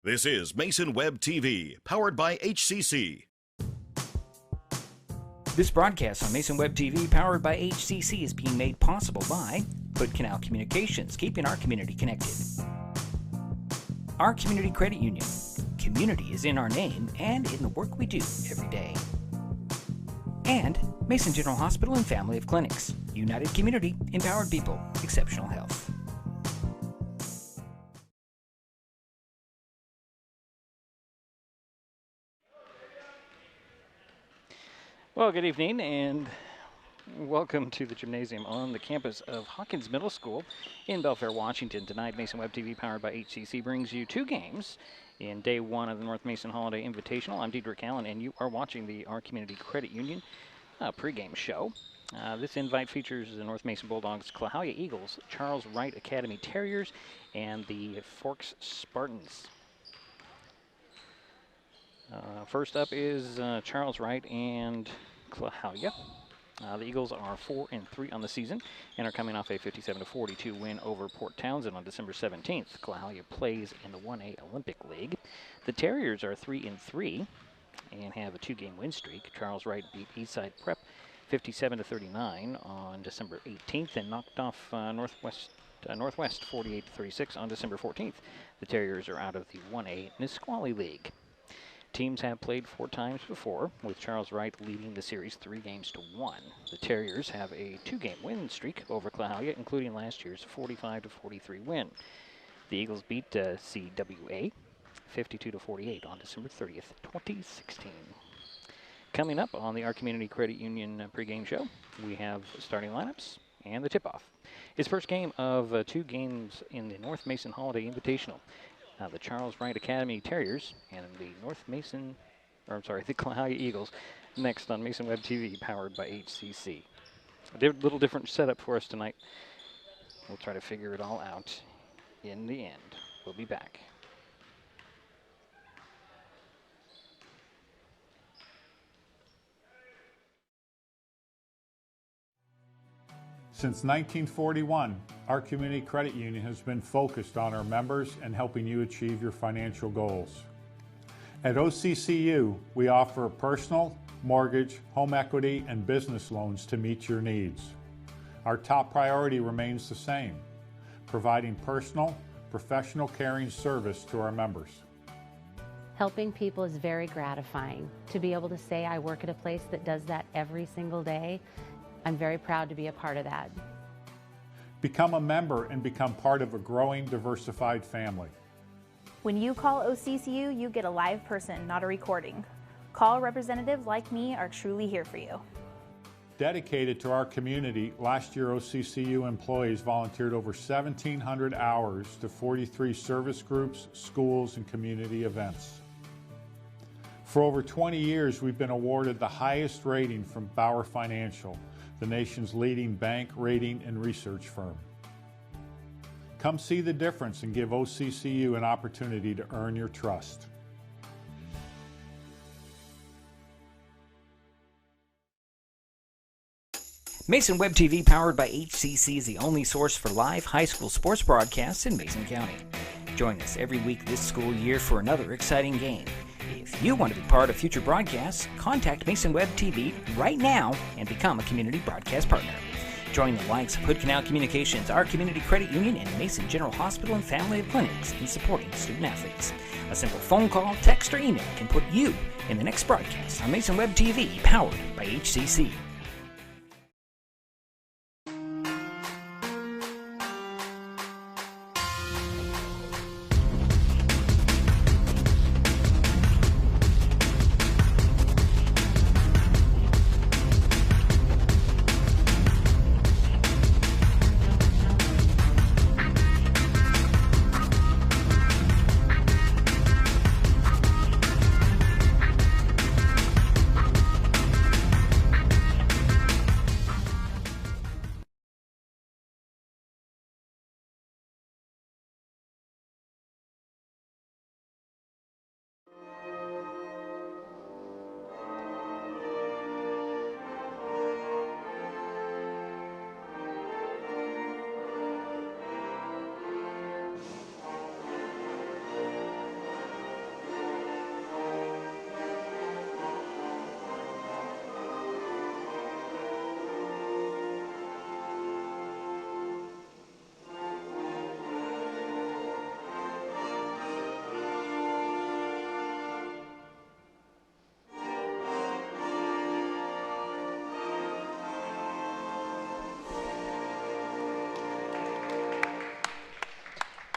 This is Mason Web TV, powered by HCC. This broadcast on Mason Web TV, powered by HCC, is being made possible by HoodCanal COMMUNICATIONS, keeping our community connected. Our community credit union. Community is in our name and in the work we do every day. And Mason General Hospital and Family of Clinics. United community, empowered people, exceptional health. Well, good evening and welcome to the gymnasium on the campus of Hawkins Middle School in Belfair, Washington. Tonight, Mason Web TV, powered by HCC, brings you two games in day one of the North Mason Holiday Invitational. I'm Diedrich Allen, and you are watching the Our Community Credit Union pregame show. This invite features the North Mason Bulldogs, Klahowya Eagles, Charles Wright Academy Tarriers, and the Forks Spartans. First up is Charles Wright and Klahowya. The Eagles are 4-3 on the season and are coming off a 57-42 win over Port Townsend on December 17th. Klahowya plays in the 1A Olympic League. The Tarriers are 3-3 and have a two-game win streak. Charles Wright beat Eastside Prep 57-39 on December 18th and knocked off Northwest 48-36 on December 14th. The Tarriers are out of the 1A Nisqually League. Teams have played 4 times before, with Charles Wright leading the series 3-1. The Tarriers have a 2-game win streak over Klahowya, including last year's 45-43 win. The Eagles beat CWA 52-48 on December 30th, 2016. Coming up on the Our Community Credit Union pregame show, we have starting lineups and the tip-off. It's first game of 2 games in the North Mason Holiday Invitational. The Charles Wright Academy Tarriers and the the Klahowya Eagles next on Mason Web TV, powered by HCC. A little different setup for us tonight. We'll try to figure it all out in the end. We'll be back. Since 1941, our Community Credit Union has been focused on our members and helping you achieve your financial goals. At OCCU, we offer personal, mortgage, home equity, and business loans to meet your needs. Our top priority remains the same: providing personal, professional caring service to our members. Helping people is very gratifying. To be able to say I work at a place that does that every single day, I'm very proud to be a part of that. Become a member and become part of a growing, diversified family. When you call OCCU, you get a live person, not a recording. Call representatives like me are truly here for you. Dedicated to our community, last year OCCU employees volunteered over 1,700 hours to 43 service groups, schools, and community events. For over 20 years, we've been awarded the highest rating from Bauer Financial, the nation's leading bank, rating, and research firm. Come see the difference and give OCCU an opportunity to earn your trust. Mason Web TV, powered by HCC, is the only source for live high school sports broadcasts in Mason County. Join us every week this school year for another exciting game. If you want to be part of future broadcasts, contact Mason Web TV right now and become a community broadcast partner. Join the likes of HoodCanal Communications, Our Community Credit Union, and Mason General Hospital and Family of Clinics in supporting student athletes. A simple phone call, text, or email can put you in the next broadcast on Mason Web TV, powered by HCC.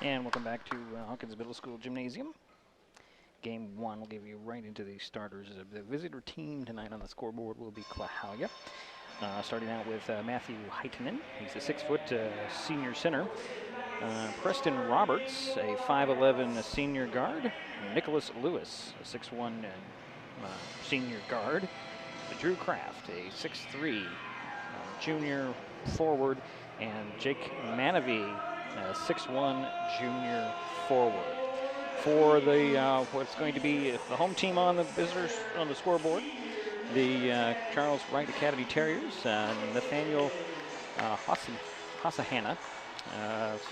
And welcome back to Hawkins Middle School Gymnasium. Game 1 will give you right into the starters. The visitor team tonight on the scoreboard will be Klahowya. Starting out with Matthew Heitinen. He's a 6-foot senior center. Preston Roberts, a 5'11" senior guard. Nicholas Lewis, a 6'1" senior guard. Drew Kraft, a 6'3" junior forward. And Jake Manavy, a 6'1" junior forward. For the what's going to be the home team on the visitors on the scoreboard, the Charles Wright Academy Terriers, Nathaniel Hasahana,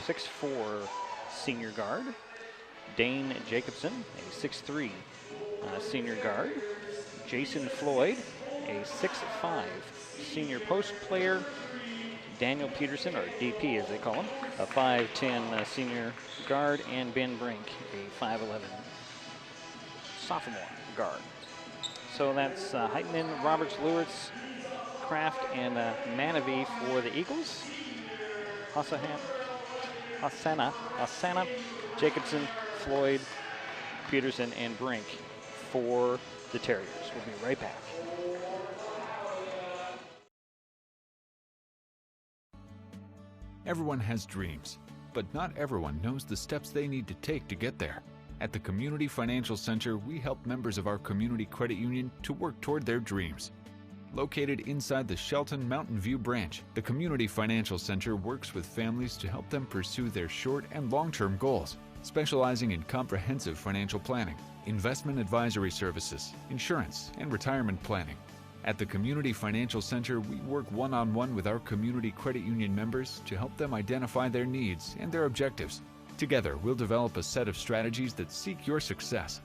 6'4" senior guard. Dane Jacobson, a 6'3" senior guard. Jason Floyd, a 6'5" senior post player. Daniel Peterson, or DP as they call him, a 5'10" senior guard, and Ben Brink, a 5'11" sophomore guard. So that's Heitman, Roberts, Lewis, Kraft, and Manavy for the Eagles. Hasana, Jacobson, Floyd, Peterson, and Brink for the Terriers. We'll be right back. Everyone has dreams, but not everyone knows the steps they need to take to get there. At the Community Financial Center, we help members of our community credit union to work toward their dreams. Located inside the Shelton Mountain View branch, the Community Financial Center works with families to help them pursue their short and long-term goals, specializing in comprehensive financial planning, investment advisory services, insurance, and retirement planning. At the Community Financial Center, we work one-on-one with our community credit union members to help them identify their needs and their objectives. Together, we'll develop a set of strategies that seek your success.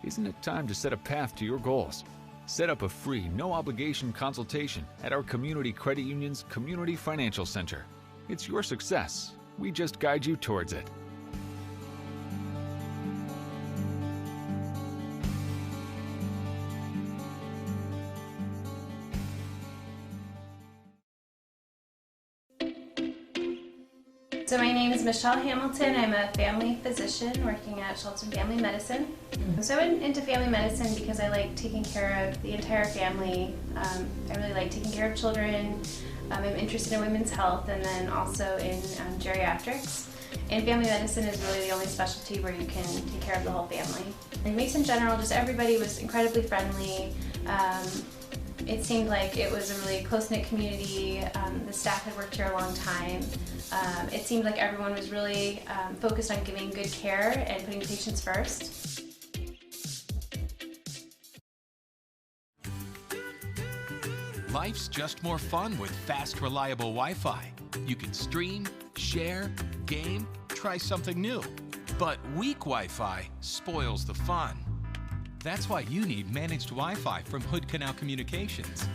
Isn't it time to set a path to your goals? Set up a free, no-obligation consultation at our community credit union's Community Financial Center. It's your success. We just guide you towards it. So my name is Michelle Hamilton. I'm a family physician working at Shelton Family Medicine. So I went into family medicine because I like taking care of the entire family. I really like taking care of children. I'm interested in women's health and then also in geriatrics. And family medicine is really the only specialty where you can take care of the whole family. In Mason General, just everybody was incredibly friendly. It seemed like it was a really close-knit community. The staff had worked here a long time. It seemed like everyone was really focused on giving good care and putting patients first. Life's just more fun with fast, reliable Wi-Fi. You can stream, share, game, try something new. But weak Wi-Fi spoils the fun. That's why you need managed Wi-Fi from HoodCanal Communications.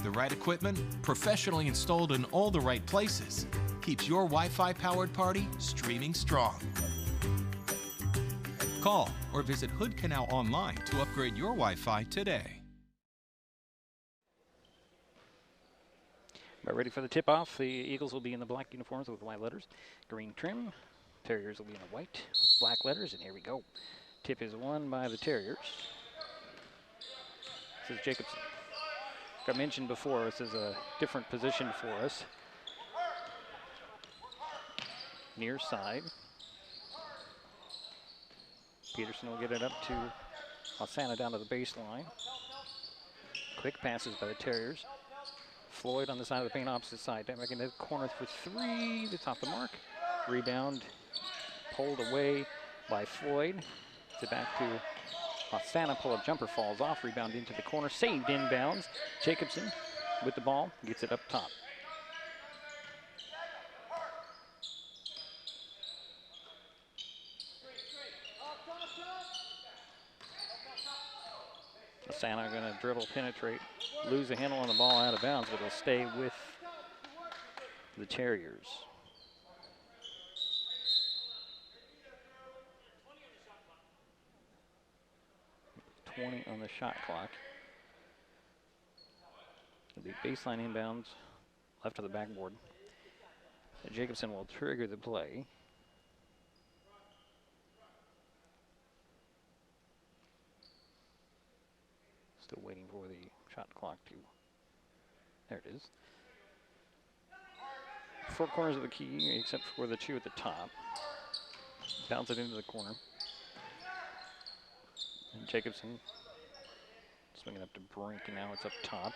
The right equipment, professionally installed in all the right places, keeps your Wi-Fi powered party streaming strong. Call or visit HoodCanal online to upgrade your Wi-Fi today. About ready for the tip-off. The Eagles will be in the black uniforms with white letters, green trim. Terriers will be in the white, black letters, and here we go. Tip is won by the Terriers. This is Jacobson. Like I mentioned before, this is a different position for us. Near side. Peterson will get it up to Alsana down to the baseline. Quick passes by the Terriers. Floyd on the side of the paint, opposite side. Making the corner for three. That's off the mark. Rebound pulled away by Floyd. It's back to Alsana. Pull-up jumper falls off. Rebound into the corner. Saved inbounds. Jacobson with the ball. Gets it up top. Alsana going to dribble, penetrate, lose a handle on the ball out of bounds, but it'll stay with the Terriers. 20 on the shot clock. It'll be baseline inbounds, left of the backboard. And Jacobson will trigger the play. shot clock to, there it is. 4 corners of the key, except for the 2 at the top. Bounce it into the corner. And Jacobson swinging up to Brink, and now it's up top.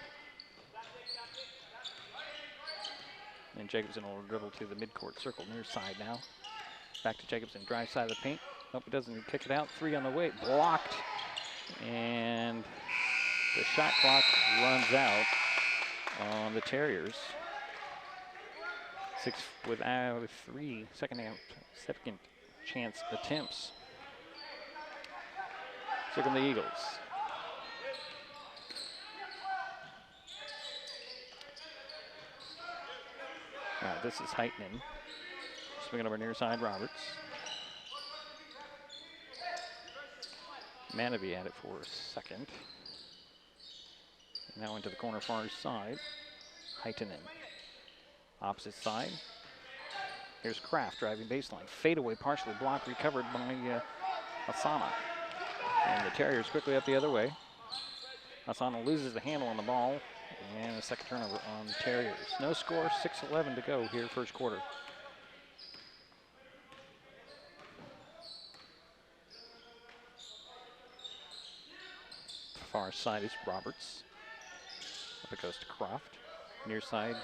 And Jacobson will dribble to the midcourt circle, near side now. Back to Jacobson, drive side of the paint. Nope, it doesn't kick it out. 3 on the way, blocked. And the shot clock runs out on the Tarriers. 6 with 3 second chance attempts. So come the Eagles. All right, this is Heitman. Swinging over near side, Roberts. Manavy had it for a second. Now into the corner far side. Heitinen. Opposite side. Here's Kraft driving baseline. Fadeaway partially blocked, recovered by Asana. And the Tarriers quickly up the other way. Asana loses the handle on the ball. And a second turnover on the Tarriers. No score, 6:11 to go here, first quarter. Far side is Roberts. Up it goes to Croft. Near side,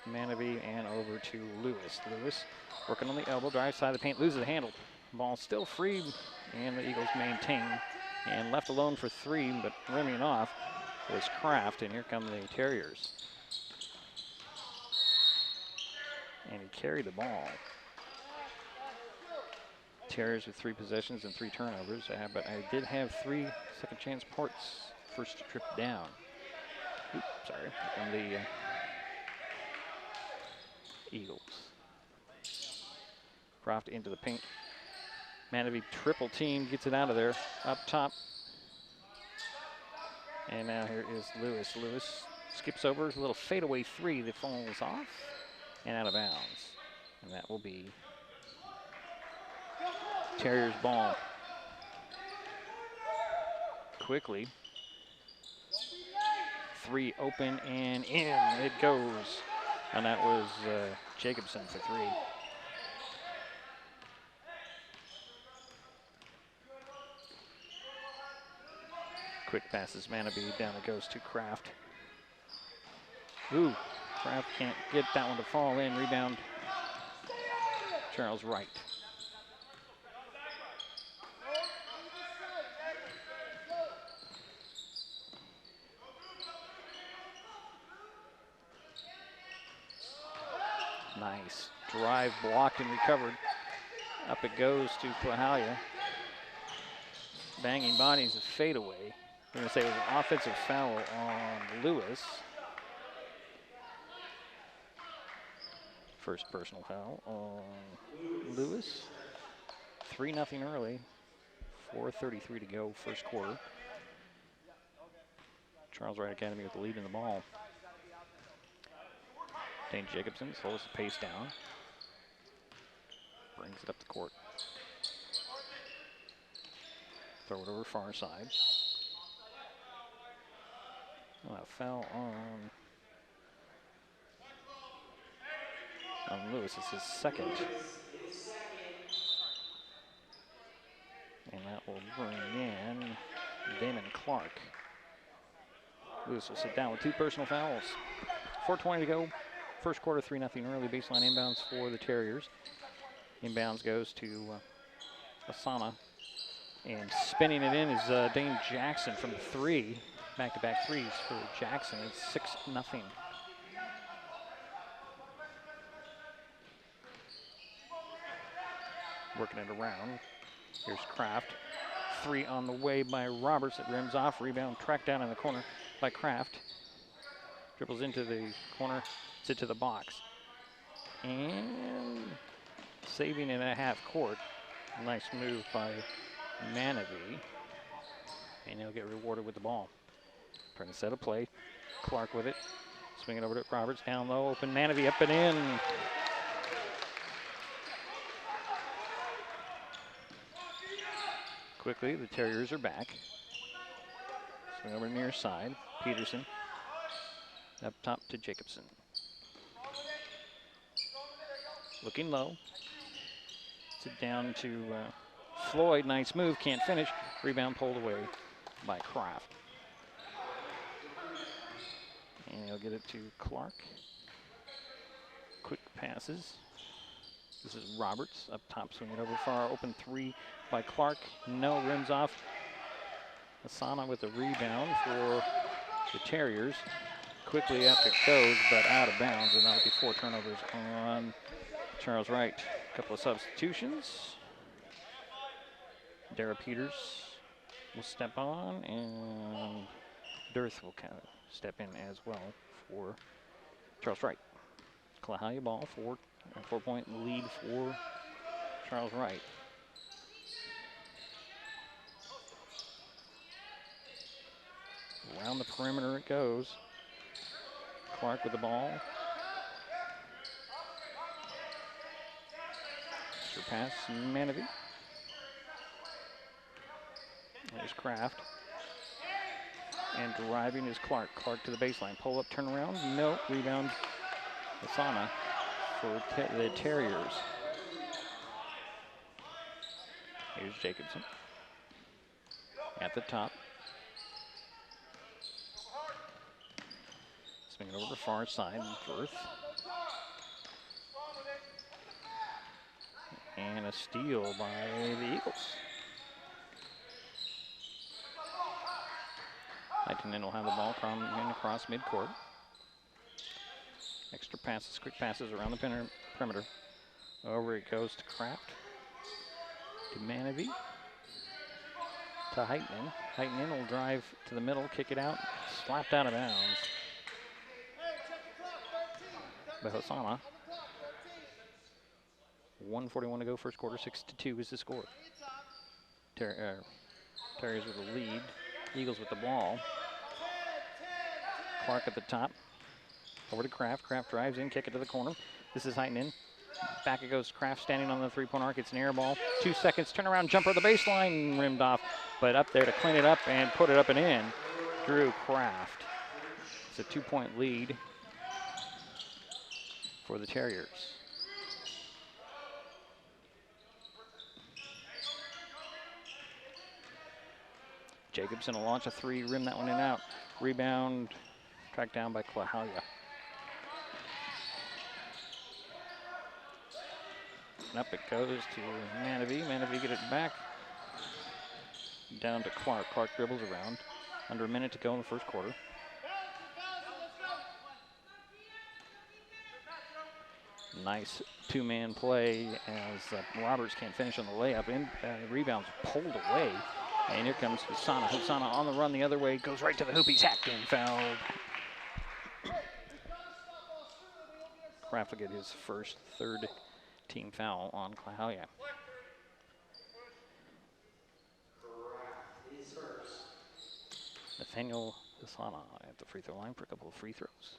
Manavy, and over to Lewis. Lewis working on the elbow, drive side of the paint, loses the handle. Ball still free, and the Eagles maintain. And left alone for 3, but rimming off was Kraft, and here come the Tarriers. And he carried the ball. Tarriers with 3 possessions and 3 turnovers, but I did have 3 second chance ports first trip down. Oops, sorry, from the Eagles. Croft into the paint. Manavy triple team, gets it out of there, up top. And now here is Lewis. Lewis skips over, a little fadeaway 3 that falls off and out of bounds. And that will be Tarriers ball. Quickly. 3 open and in. It goes. And that was Jacobson for 3. Quick passes, Manavy, down it goes to Kraft. Ooh, Kraft can't get that one to fall in. Rebound, Charles Wright. Nice drive, blocked and recovered. Up it goes to Klahowya. Banging bodies, a fadeaway. We're going to say it was an offensive foul on Lewis. First personal foul on Lewis. 3-0 early. 4:33 to go, first quarter. Charles Wright Academy with the lead in the ball. Dane Jacobson slows the pace down. Brings it up the court. Throw it over far side. A foul on Lewis. It's his second. And that will bring in Damon Clark. Lewis will sit down with 2 personal fouls. 4:20 to go. First quarter, 3-0 early. Baseline inbounds for the Tarriers. Inbounds goes to Asana. And spinning it in is Dane Jackson from 3. Back-to-back threes for Jackson. It's 6-0. Working it around. Here's Kraft. 3 on the way by Roberts. It rims off. Rebound tracked down in the corner by Kraft. Dribbles into the corner. Sit to the box. And saving in a half court. Nice move by Manavy. And he'll get rewarded with the ball. Trying to set a play. Clark with it. Swinging over to Roberts. Down low. Open Manavy up and in. Quickly, the Tarriers are back. Swing over near side. Peterson Up top to Jacobson. Looking low. It's it down to Floyd. Nice move, can't finish. Rebound pulled away by Kraft. And he'll get it to Clark. Quick passes. This is Roberts up top, swing it over far. Open three by Clark. No, rims off. Asana with the rebound for the Tarriers. Quickly up it goes, but out of bounds, and that'll be 4 turnovers on Charles Wright. A couple of substitutions. Dara Peters will step on, and Dirth will kind of step in as well for Charles Wright. Klahowya ball, 4-point lead for Charles Wright. Around the perimeter it goes. Clark with the ball. Extra pass, Manavy. There's Kraft. And driving is Clark. Clark to the baseline. Pull up, turn around. No. Rebound. Asana for the Tarriers. Here's Jacobson. At the top. Swing it over to far side. Firth. And a steal by the Eagles. Lightning will have the ball coming across midcourt. Extra passes, quick passes around the perimeter. Over it goes to Kraft. To Manavy. To Heitman. Heitman will drive to the middle, kick it out. Slapped out of bounds by Hosanna. 1:41 to go, first quarter, 6-2 is the score. Tarriers with the lead. Eagles with the ball. Clark at the top. Over to Kraft. Kraft drives in, kick it to the corner. This is Heitman. Back it goes. Kraft standing on the three-point arc. It's an air ball. 2 seconds. Turn around jumper at the baseline. Rimmed off. But up there to clean it up and put it up and in. Drew Kraft. It's a 2-point lead for the Tarriers. Jacobson will launch a three. Rim that one in out. Rebound. Tracked down by Klahowya. And up it goes to Manavy. Manavy get it back. Down to Clark. Clark dribbles around. Under a minute to go in the first quarter. Nice two-man play as Roberts can't finish on the layup. Rebounds pulled away. And here comes Hosanna. Hosanna on the run the other way. Goes right to the hoop. He's hacked and fouled. Kraft will get his first third team foul on Klahowya. Nathaniel Hosanna at the free throw line for a couple of free throws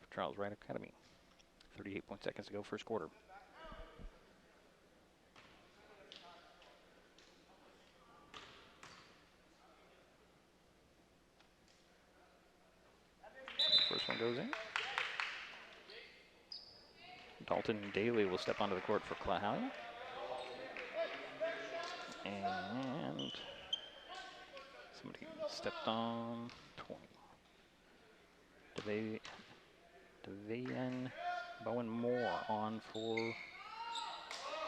for Charles Wright Academy. 38 seconds to go, first quarter. First one goes in. Dalton Daly will step onto the court for Klahowya. And somebody stepped on 20. Devayan Bowen Moore on for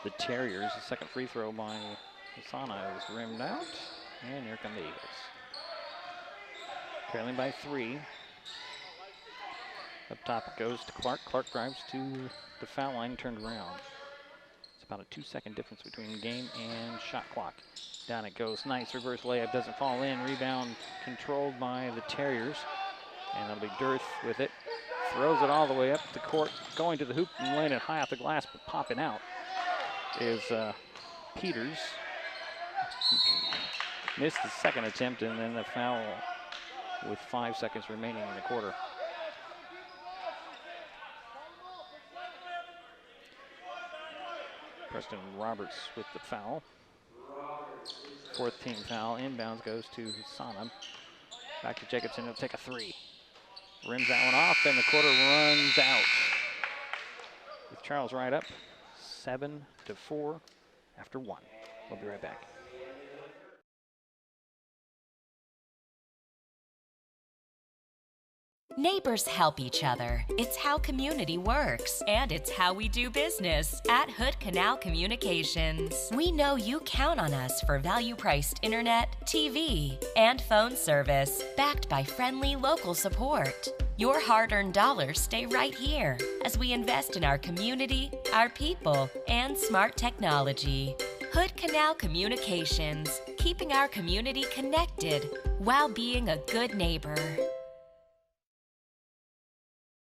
the Tarriers. The second free throw by Hosanna is rimmed out. And here come the Eagles. Trailing by 3. Up top it goes to Clark. Clark drives to the foul line, turned around. It's about a 2-second difference between game and shot clock. Down it goes. Nice reverse layup. Doesn't fall in. Rebound controlled by the Tarriers. And that'll be Dirth with it. Throws it all the way up the court. Going to the hoop and laying it high off the glass, but popping out is Peters. Missed the second attempt and then the foul with 5 seconds remaining in the quarter. Preston Roberts with the foul. Fourth team foul. Inbounds goes to Hosanna. Back to Jacobson. He'll take a three. rims that one off, and the quarter runs out. With Charles Wright up 7-4 after 1. We'll be right back. Neighbors help each other. It's how community works, and it's how we do business at HoodCanal Communications. We know you count on us for value-priced internet, TV, and phone service, backed by friendly local support. Your hard-earned dollars stay right here as we invest in our community, our people, and smart technology. HoodCanal Communications, keeping our community connected while being a good neighbor.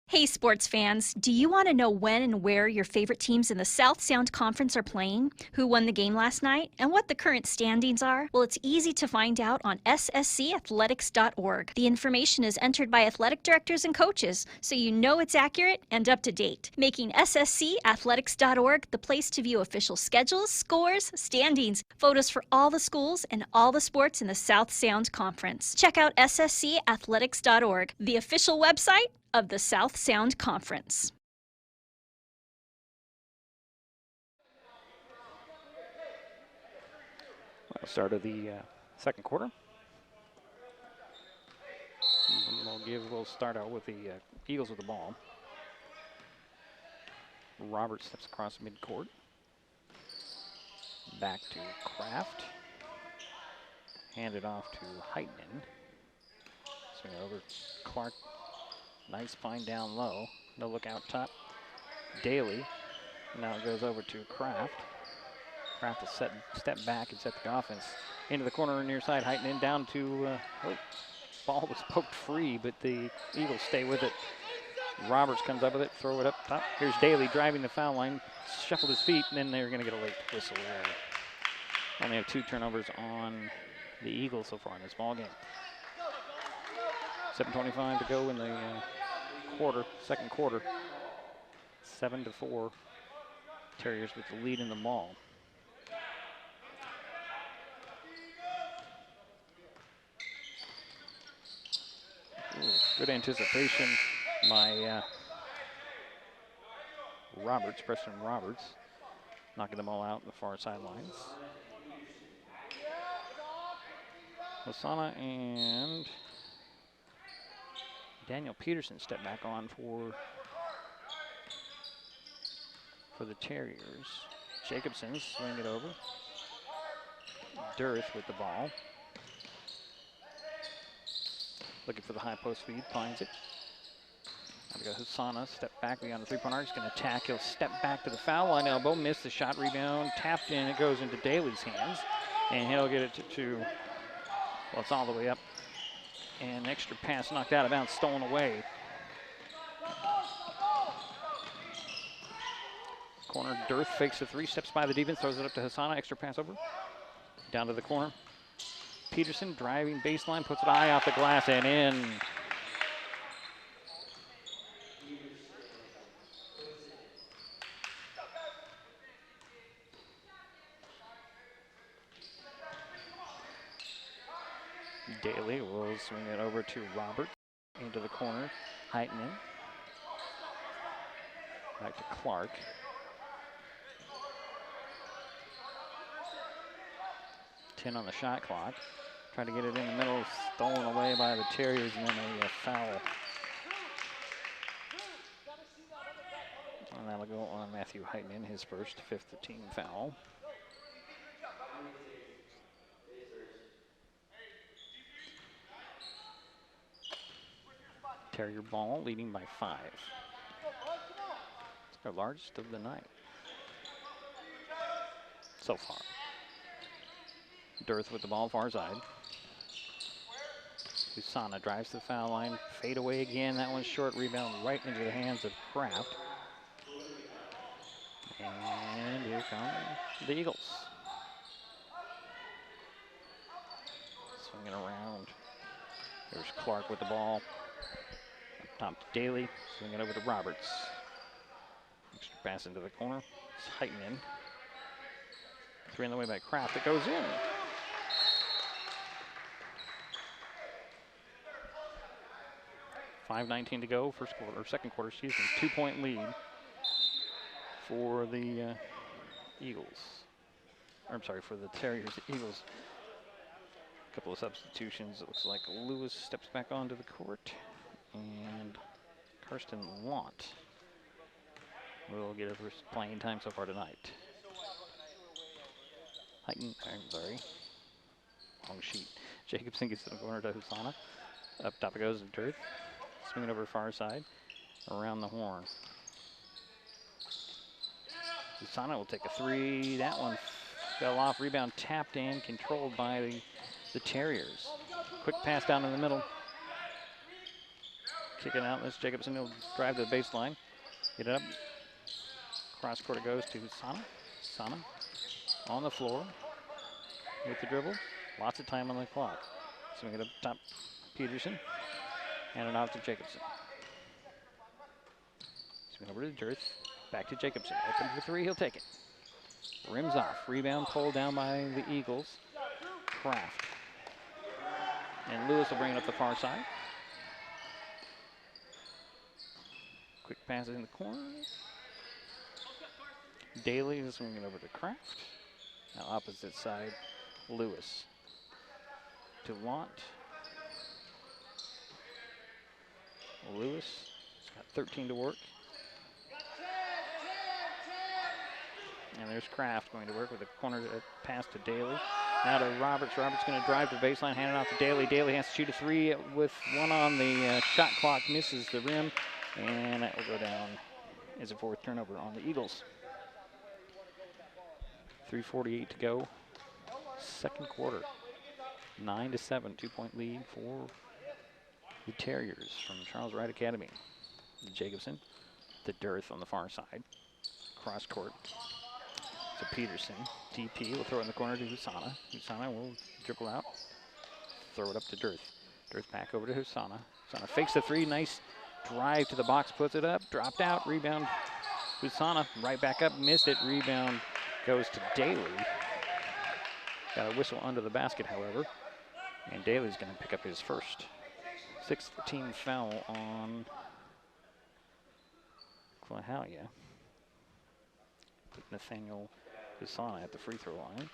Hey sports fans, do you want to know when and where your favorite teams in the South Sound Conference are playing, who won the game last night, and what the current standings are? Well, it's easy to find out on sscathletics.org. The information is entered by athletic directors and coaches, so you know it's accurate and up to date, making sscathletics.org the place to view official schedules, scores, standings, photos for all the schools and all the sports in the South Sound Conference. Check out sscathletics.org, the official website of the South Sound Conference. Well, start of the second quarter. We'll start out with the Eagles with the ball. Roberts steps across midcourt. Back to Kraft. Handed off to Heitman. Swing it over Clark. Nice find down low. No look out top. Daly. Now it goes over to Kraft. Kraft will step back and set the offense into the corner near side. Heitman down to, ball was poked free, but the Eagles stay with it. Roberts comes up with it, throw it up top. Here's Daly driving the foul line, shuffled his feet, and then they're going to get a late whistle there. Only have 2 turnovers on the Eagles so far in this ball game. 7:25 to go in the second quarter. 7-4. Tarriers with the lead in the ball. Ooh, good anticipation by Roberts, Preston Roberts, knocking them all out in the far sidelines. Hosanna and Daniel Peterson step back on for the Tarriers. Jacobson swing it over. Dearth with the ball. Looking for the high post feed, finds it. Now we got Hosanna, step back beyond the three-point arc. He's going to attack. He'll step back to the foul line elbow, miss the shot, rebound, tapped in. It goes into Daly's hands, and he'll get it to well, it's all the way up. And extra pass knocked out of bounds, stolen away. Corner, Dearth fakes the 3, steps by the defense, throws it up to Hosanna, extra pass over. Down to the corner. Peterson driving baseline, puts it high off the glass and in. Daly will swing it over to Robert into the corner. Heitman. Back to Clark. On the shot clock. Trying to get it in the middle, stolen away by the Tarriers, and then a foul. And that'll go on Matthew Heitman, his first, 5th team foul. Tarrier ball leading by 5. It's their largest of the night so far. Dearth with the ball, far side. Hosanna drives the foul line, fade away again. That one's short, rebound right into the hands of Kraft. And here come the Eagles. Swinging around. There's Clark with the ball. Up top to Daly, swinging over to Roberts. Extra pass into the corner. It's Heitman. 3 on the way by Kraft. It goes in. 5:19 to go, second quarter, excuse me. 2-point lead for the Eagles. Or, I'm sorry, for the Tarriers. The Eagles. A couple of substitutions. It looks like Lewis steps back onto the court, and Karsten Lant will get his playing time so far tonight. I'm sorry. Wrong sheet. Jacobson gets to the corner to Husana. Up top it goes to Dearth. Swinging over far side. Around the horn. Husana will take a three. That one fell off. Rebound tapped in. Controlled by the Tarriers. Quick pass down in the middle. Kick it out. This Jacobson will drive to the baseline. Get it up. Cross court it goes to Husana. Husana on the floor with the dribble. Lots of time on the clock. Swing it up top. Peterson. And it out to Jacobson. Swing over to Dearth. Back to Jacobson. Open for three. He'll take it. Rims off. Rebound pulled down by the Eagles. Kraft. And Lewis will bring it up the far side. Quick pass in the corner. Daly is swinging it over to Kraft. Now opposite side, Lewis. To Lant. Lewis has got 13 to work. And there's Kraft going to work with a corner pass to Daly. Now to Roberts. Roberts going to drive to baseline, hand it off to Daly. Daly has to shoot a three with one on the shot clock, misses the rim, and that will go down as a fourth turnover on the Eagles. 3:48 to go, second quarter. 9-7, 2-point lead for the Tarriers from Charles Wright Academy. Jacobson, the Dearth on the far side. Cross court to Peterson. DP will throw it in the corner to Husana. Husana will dribble out. Throw it up to Dearth. Dearth back over to Husana. Husana fakes the three. Nice drive to the box. Puts it up. Dropped out. Rebound. Husana right back up. Missed it. Rebound goes to Daly. Got a whistle under the basket, however. And Daly's going to pick up his first. Sixth team foul on Klahowya. Put Nathaniel Husana at the free throw line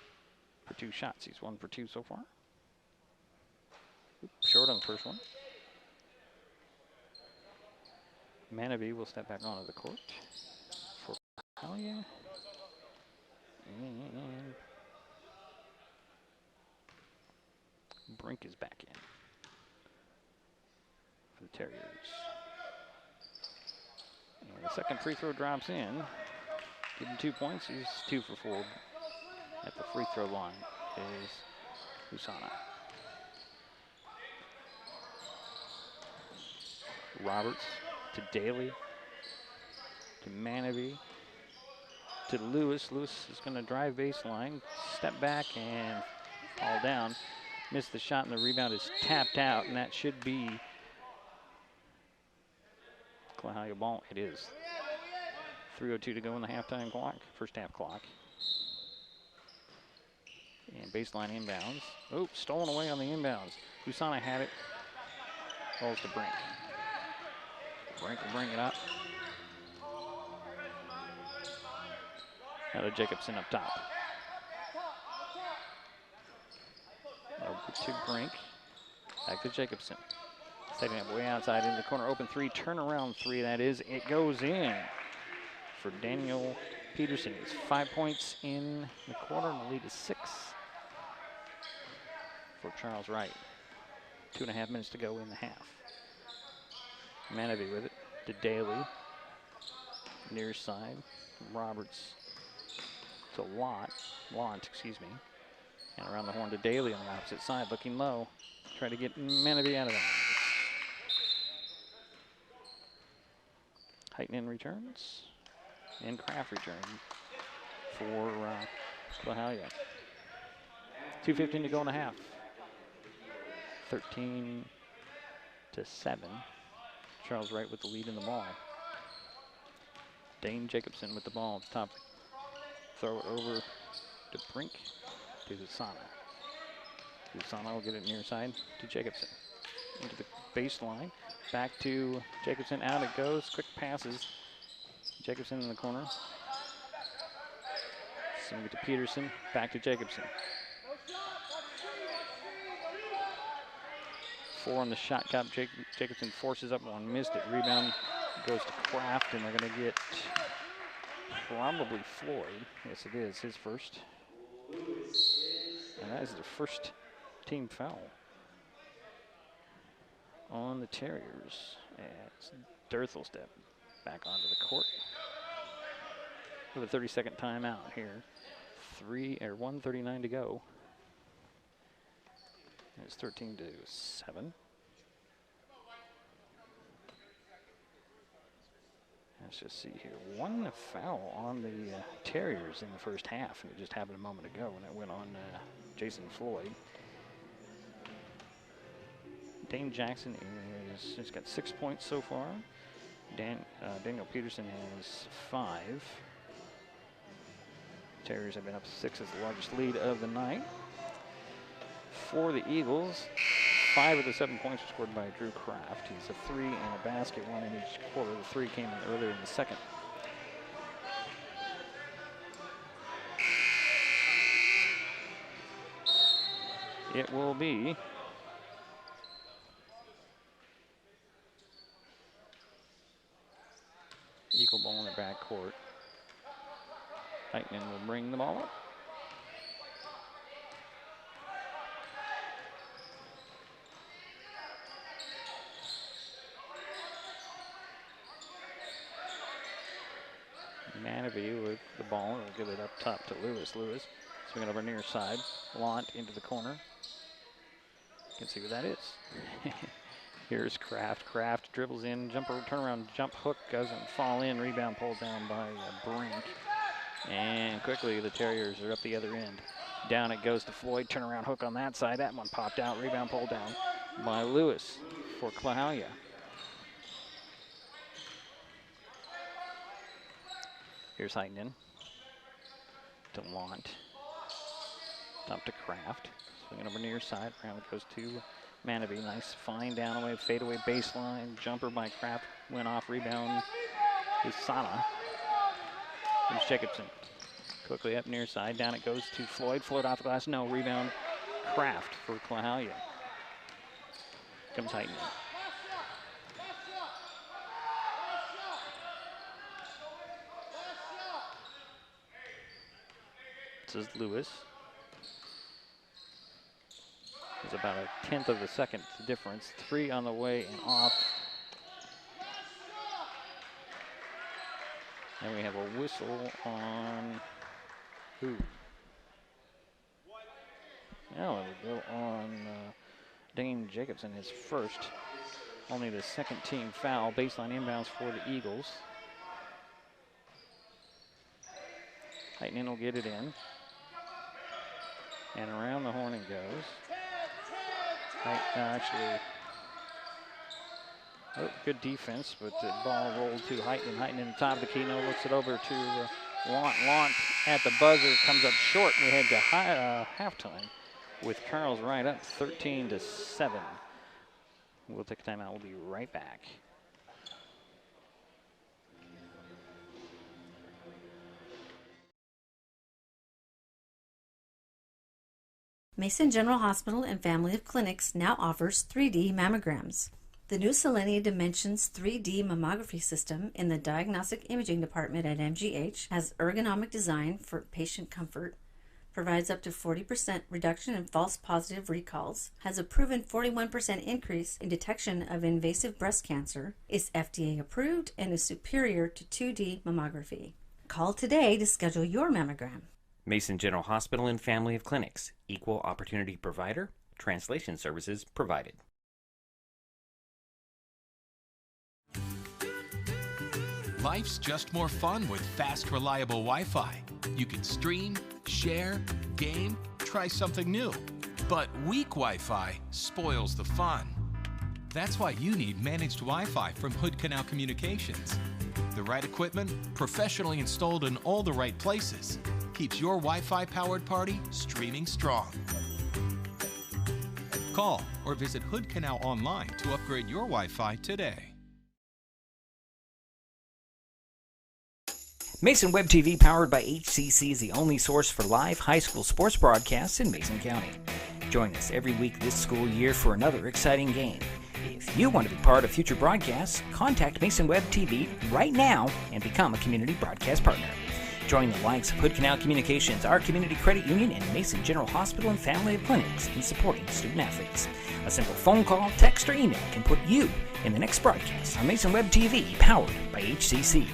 for 2 shots. He's 1 for 2 so far. Oops, short on the first one. Manavi will step back onto the court for Klahowya. And Brink is back in for the Tarriers. And the second free throw drops in. Getting 2 points. He's 2 for 4 at the free throw line is Husana. Roberts to Daly to Manavi to Lewis. Lewis is going to drive baseline, step back and fall down. Missed the shot and the rebound is tapped out, and that should be Klahowya ball. It is. 3:02 to go in the halftime clock, first half clock. And baseline inbounds. Oh, stolen away on the inbounds. Husana had it. Falls to Brink. Brink will bring it up. Now to Jacobson up top. Over to Brink. Back to Jacobson. Setting up way outside into the corner. Open three, turnaround three. That is, it goes in for Daniel Peterson. It's 5 points in the quarter, and the lead is 6 for Charles Wright. 2.5 minutes to go in the half. Manavi with it to Daly. Near side. Roberts to Lant, excuse me. And around the horn to Daly on the opposite side, looking low. Try to get Manavi out of that. Heitman returns. And Kraft returns for Klahowya. 2:15 to go in the half. 13-7. Charles Wright with the lead in the ball. Dane Jacobson with the ball at the top. Throw it over to Brink to Husana. Husana will get it near side to Jacobson. Into the baseline. back to Jacobson. Out it goes. Quick passes. Jacobson in the corner. Send it to Peterson. Back to Jacobson. 4 on the shot clock. Jacobson forces up one. Missed it. Rebound goes to Kraft, and they're going to get probably Floyd. Yes, it is. His first. And that is the first team foul on the Tarriers. As Dirthel step back onto the court with a 30-second timeout here. 1:39 to go. And it's 13-7. Let's just see here. One foul on the Tarriers in the first half, and it just happened a moment ago, and it went on Jason Floyd. Dane Jackson has got 6 points so far. Daniel Peterson has 5. Tarriers have been up 6 as the largest lead of the night. For the Eagles, 5 of the 7 points were scored by Drew Kraft. He's a 3 and a basket, 1 in each quarter. The 3 came in earlier in the second. It will be Eagle ball in the backcourt. Heitman will bring the ball up. Manavy with the ball. He'll give it up top to Lewis. Lewis swinging over near side. Lant into the corner. You can see who that is. Here's Kraft. Kraft dribbles in. Jumper, turnaround, jump hook doesn't fall in. Rebound pulled down by Brink. And quickly the Tarriers are up the other end. Down it goes to Floyd. Turnaround hook on that side. That one popped out. Rebound pulled down by Lewis for Klahowya. Here's Heitman to Lant. Up to Kraft. Swinging over near side. Around it goes to Manavy. Nice fine down away, fadeaway baseline. Jumper by Kraft. Went off. Rebound is Sana. Here's Jacobson. Quickly up near side. Down it goes to Floyd. Floyd off the glass. No. Rebound Kraft for Klahowya. Comes Heitman. This is Lewis. It's about a 1/10 of a second difference. 3 on the way and off. And we have a whistle on who? Now it will go on Dane Jacobson, his first. Only the second team foul. Baseline inbounds for the Eagles. Heitman will get it in. And around the horn it goes. Good defense, but the ball rolled to Heitman. Heitman in the top of the key. No, looks it over to Lant. Lant at the buzzer comes up short. We head to halftime with Charles Wright up 13-7. We'll take a timeout. We'll be right back. Mason General Hospital and Family of Clinics now offers 3D mammograms. The new Selenia Dimensions 3D mammography system in the Diagnostic Imaging Department at MGH has ergonomic design for patient comfort, provides up to 40% reduction in false positive recalls, has a proven 41% increase in detection of invasive breast cancer, is FDA approved, and is superior to 2D mammography. Call today to schedule your mammogram. Mason General Hospital and Family of Clinics. Equal opportunity provider. Translation services provided. Life's just more fun with fast, reliable Wi-Fi. You can stream, share, game, try something new. But weak Wi-Fi spoils the fun. That's why you need managed Wi-Fi from HoodCanal Communications. The right equipment, professionally installed in all the right places, keeps your Wi-Fi powered party streaming strong. Call or visit HoodCanal online to upgrade your Wi-Fi today. Mason Web TV, powered by HCC, is the only source for live high school sports broadcasts in Mason County. Join us every week this school year for another exciting game. If you want to be part of future broadcasts, contact Mason Web TV right now and become a community broadcast partner. Join the likes of HoodCanal Communications, our community credit union, and Mason General Hospital and Family of Clinics in supporting student athletes. A simple phone call, text, or email can put you in the next broadcast on Mason Web TV, powered by HCC.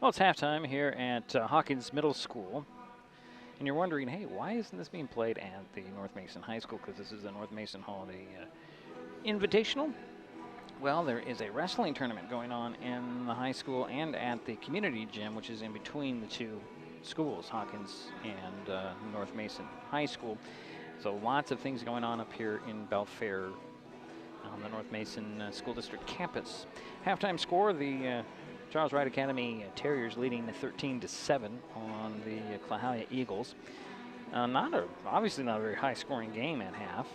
Well, it's halftime here at Hawkins Middle School. And you're wondering, hey, why isn't this being played at the North Mason High School? Because this is the North Mason Holiday Invitational. Well, there is a wrestling tournament going on in the high school and at the community gym, which is in between the two schools, Hawkins and North Mason High School. So lots of things going on up here in Belfair on the North Mason School District campus. Halftime score, the Charles Wright Academy Tarriers leading 13-7 on the Klahowya Eagles. Obviously not a very high-scoring game at half.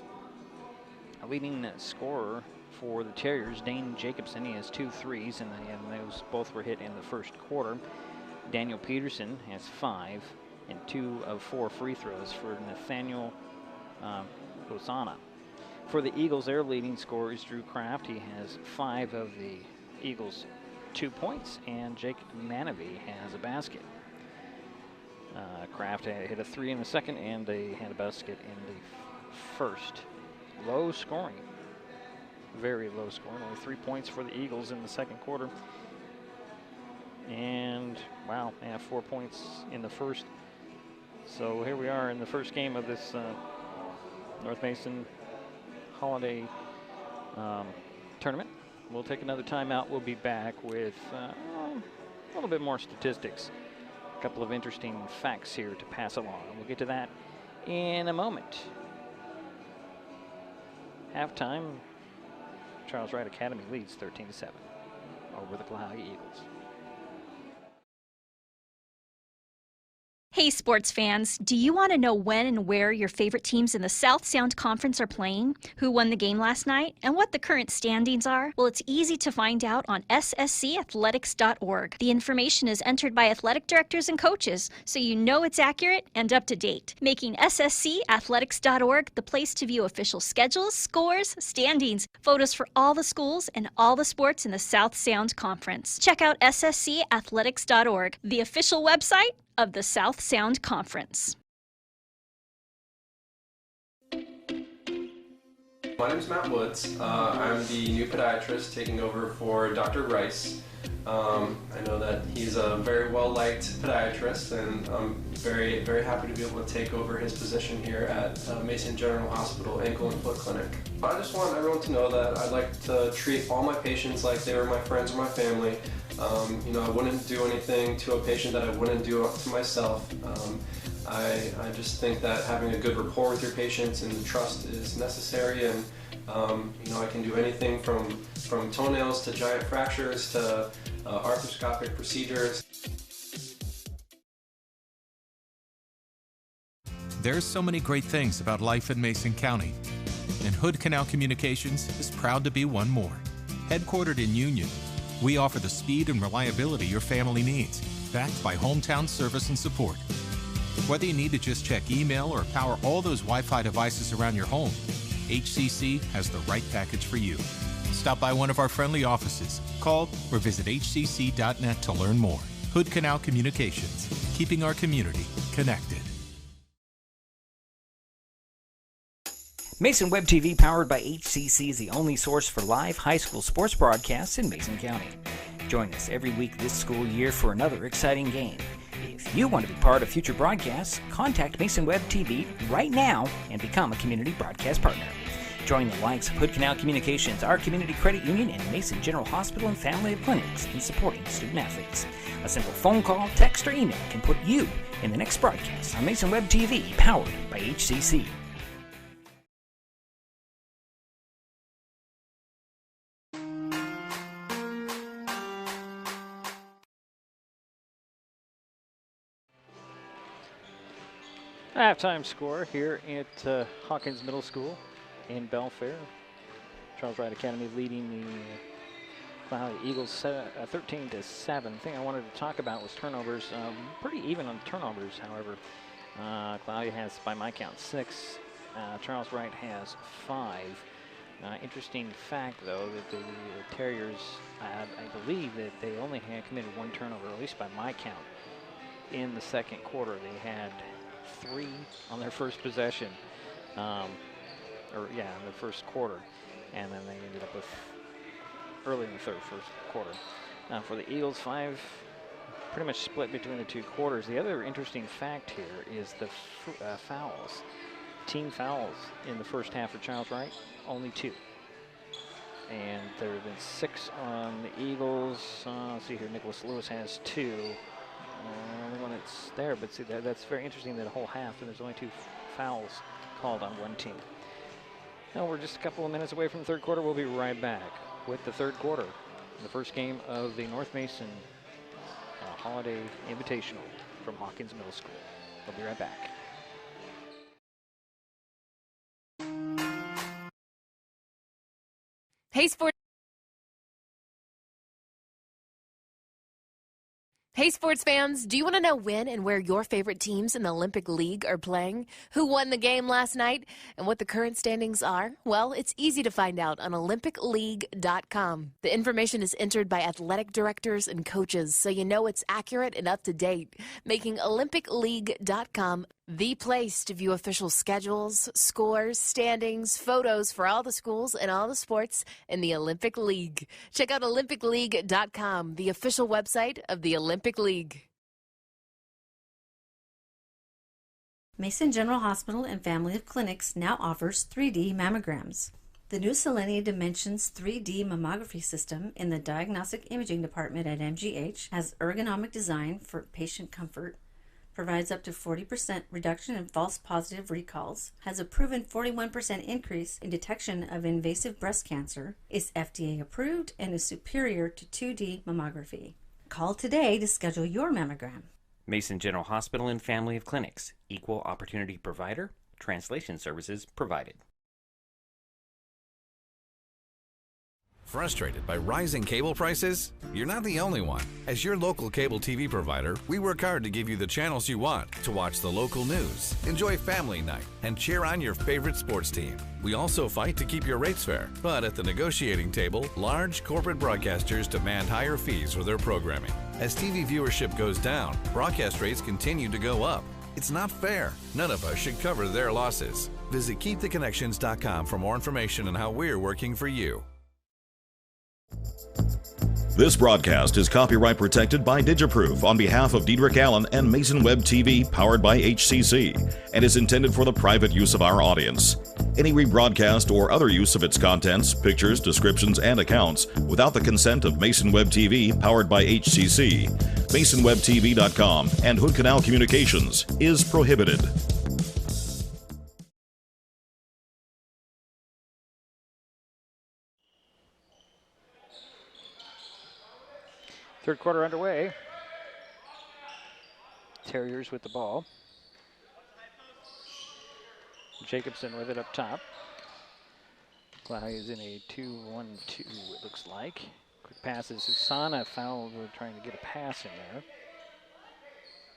A leading scorer for the Tarriers, Dane Jacobson, he has 2 threes, and those both were hit in the first quarter. Daniel Peterson has 5 and 2 of 4 free throws for Nathaniel Hosanna. For the Eagles, their leading scorer is Drew Kraft. He has 5 of the Eagles' 2 points, and Jake Manavy has a basket. Kraft hit a 3 in the second, and they had a basket in the first. Low scoring, very low scoring. Only 3 points for the Eagles in the second quarter. And wow, they have 4 points in the first. So here we are in the first game of this North Mason Holiday tournament. We'll take another timeout. We'll be back with a little bit more statistics. A couple of interesting facts here to pass along. We'll get to that in a moment. Halftime, Charles Wright Academy leads 13-7 over the Klahowya Eagles. Hey sports fans, do you want to know when and where your favorite teams in the South Sound Conference are playing, who won the game last night, and what the current standings are? Well, it's easy to find out on sscathletics.org. The information is entered by athletic directors and coaches, so you know it's accurate and up to date, making sscathletics.org the place to view official schedules, scores, standings, photos for all the schools and all the sports in the South Sound Conference. Check out sscathletics.org, the official website of the South Sound Conference. My name is Matt Woods. I'm the new podiatrist taking over for Dr. Rice. I know that he's a very well-liked podiatrist, and I'm very, very happy to be able to take over his position here at Mason General Hospital Ankle and Foot Clinic. I just want everyone to know that I'd like to treat all my patients like they were my friends or my family. I wouldn't do anything to a patient that I wouldn't do to myself. I just think that having a good rapport with your patients and trust is necessary, and I can do anything from toenails to giant fractures to arthroscopic procedures. There's so many great things about life in Mason County, and HoodCanal Communications is proud to be one more. Headquartered in Union, we offer the speed and reliability your family needs, backed by hometown service and support. Whether you need to just check email or power all those Wi-Fi devices around your home, HCC has the right package for you. Stop by one of our friendly offices, call or visit hcc.net to learn more. HoodCanal Communications, keeping our community connected. Mason Web TV, powered by HCC, is the only source for live high school sports broadcasts in Mason County. Join us every week this school year for another exciting game. If you want to be part of future broadcasts, contact Mason Web TV right now and become a community broadcast partner. Join the likes of HoodCanal COMMUNICATIONS, our community credit union, and Mason General Hospital and Family of Clinics in supporting student athletes. A simple phone call, text, or email can put you in the next broadcast on Mason Web TV, powered by HCC. Halftime score here at Hawkins Middle School in Belfair. Charles Wright Academy leading the Klahowya Eagles 13-7. The thing I wanted to talk about was turnovers. Pretty even on turnovers, however. Klahowya has, by my count, 6. Charles Wright has 5. Interesting fact, though, that the Tarriers, I believe that they only had committed 1 turnover, at least by my count, in the second quarter. They had 3 on their first possession, in the first quarter, and then they ended up with early in the first quarter. For the Eagles, 5 pretty much split between the 2 quarters. The other interesting fact here is the fouls. Team fouls in the first half for Charles Wright, only 2. And there have been 6 on the Eagles. Let's see here, Nicholas Lewis has 2. Only one that's there, but see, that's very interesting that a whole half and there's only 2 fouls called on one team. Now we're just a couple of minutes away from the third quarter. We'll be right back with the third quarter, the first game of the North Mason Holiday Invitational from Hawkins Middle School. We'll be right back. Hey sports fans, do you want to know when and where your favorite teams in the Olympic League are playing? Who won the game last night? And what the current standings are? Well, it's easy to find out on OlympicLeague.com. The information is entered by athletic directors and coaches, so you know it's accurate and up to date, making OlympicLeague.com the place to view official schedules, scores, standings, photos for all the schools and all the sports in the Olympic League. Check out OlympicLeague.com, the official website of the Olympic League. Mason General Hospital and Family of Clinics now offers 3D mammograms. The new Selenia Dimensions 3D mammography system in the Diagnostic Imaging Department at MGH has ergonomic design for patient comfort, provides up to 40% reduction in false positive recalls, has a proven 41% increase in detection of invasive breast cancer, is FDA approved, and is superior to 2D mammography. Call today to schedule your mammogram. Mason General Hospital and Family of Clinics, equal opportunity provider, translation services provided. Frustrated by rising cable prices? You're not the only one. As your local cable TV provider, we work hard to give you the channels you want to watch the local news, enjoy family night, and cheer on your favorite sports team. We also fight to keep your rates fair, but at the negotiating table, large corporate broadcasters demand higher fees for their programming. As TV viewership goes down, broadcast rates continue to go up. It's not fair. None of us should cover their losses. Visit KeeptheConnections.com for more information on how we're working for you. This broadcast is copyright protected by Digiproof on behalf of Diedrich Allen and Mason Web TV, powered by HCC, and is intended for the private use of our audience. Any rebroadcast or other use of its contents, pictures, descriptions, and accounts without the consent of Mason Web TV, powered by HCC, MasonWebTV.com, and HoodCanal Communications is prohibited. Third quarter underway. Tarriers with the ball. Jacobson with it up top. Klahowya is in a 2-1-2, it looks like. Quick passes. Susana fouled, trying to get a pass in there.